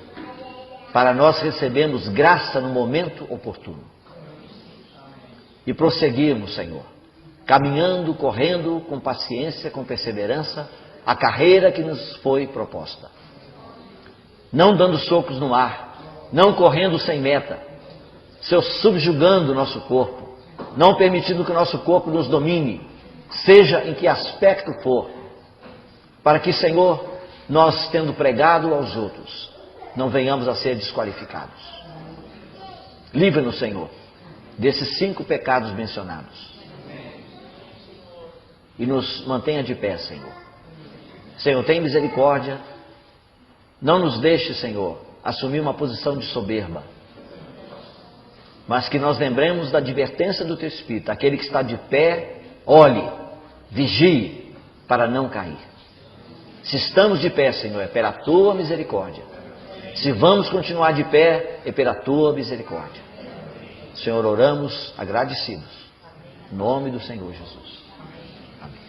para nós recebermos graça no momento oportuno. E prosseguirmos, Senhor, caminhando, correndo com paciência, com perseverança, a carreira que nos foi proposta. Não dando socos no ar, não correndo sem meta, subjugando o nosso corpo, não permitindo que o nosso corpo nos domine, seja em que aspecto for, para que, Senhor, nós tendo pregado aos outros, não venhamos a ser desqualificados. Livra-nos, Senhor, desses 5 pecados mencionados. E nos mantenha de pé, Senhor. Senhor, tem misericórdia. Não nos deixe, Senhor, assumir uma posição de soberba. Mas que nós lembremos da advertência do Teu Espírito. Aquele que está de pé, olhe, vigie, para não cair. Se estamos de pé, Senhor, é pela Tua misericórdia. Se vamos continuar de pé, é pela Tua misericórdia. Senhor, oramos agradecidos. Em nome do Senhor Jesus. Amém.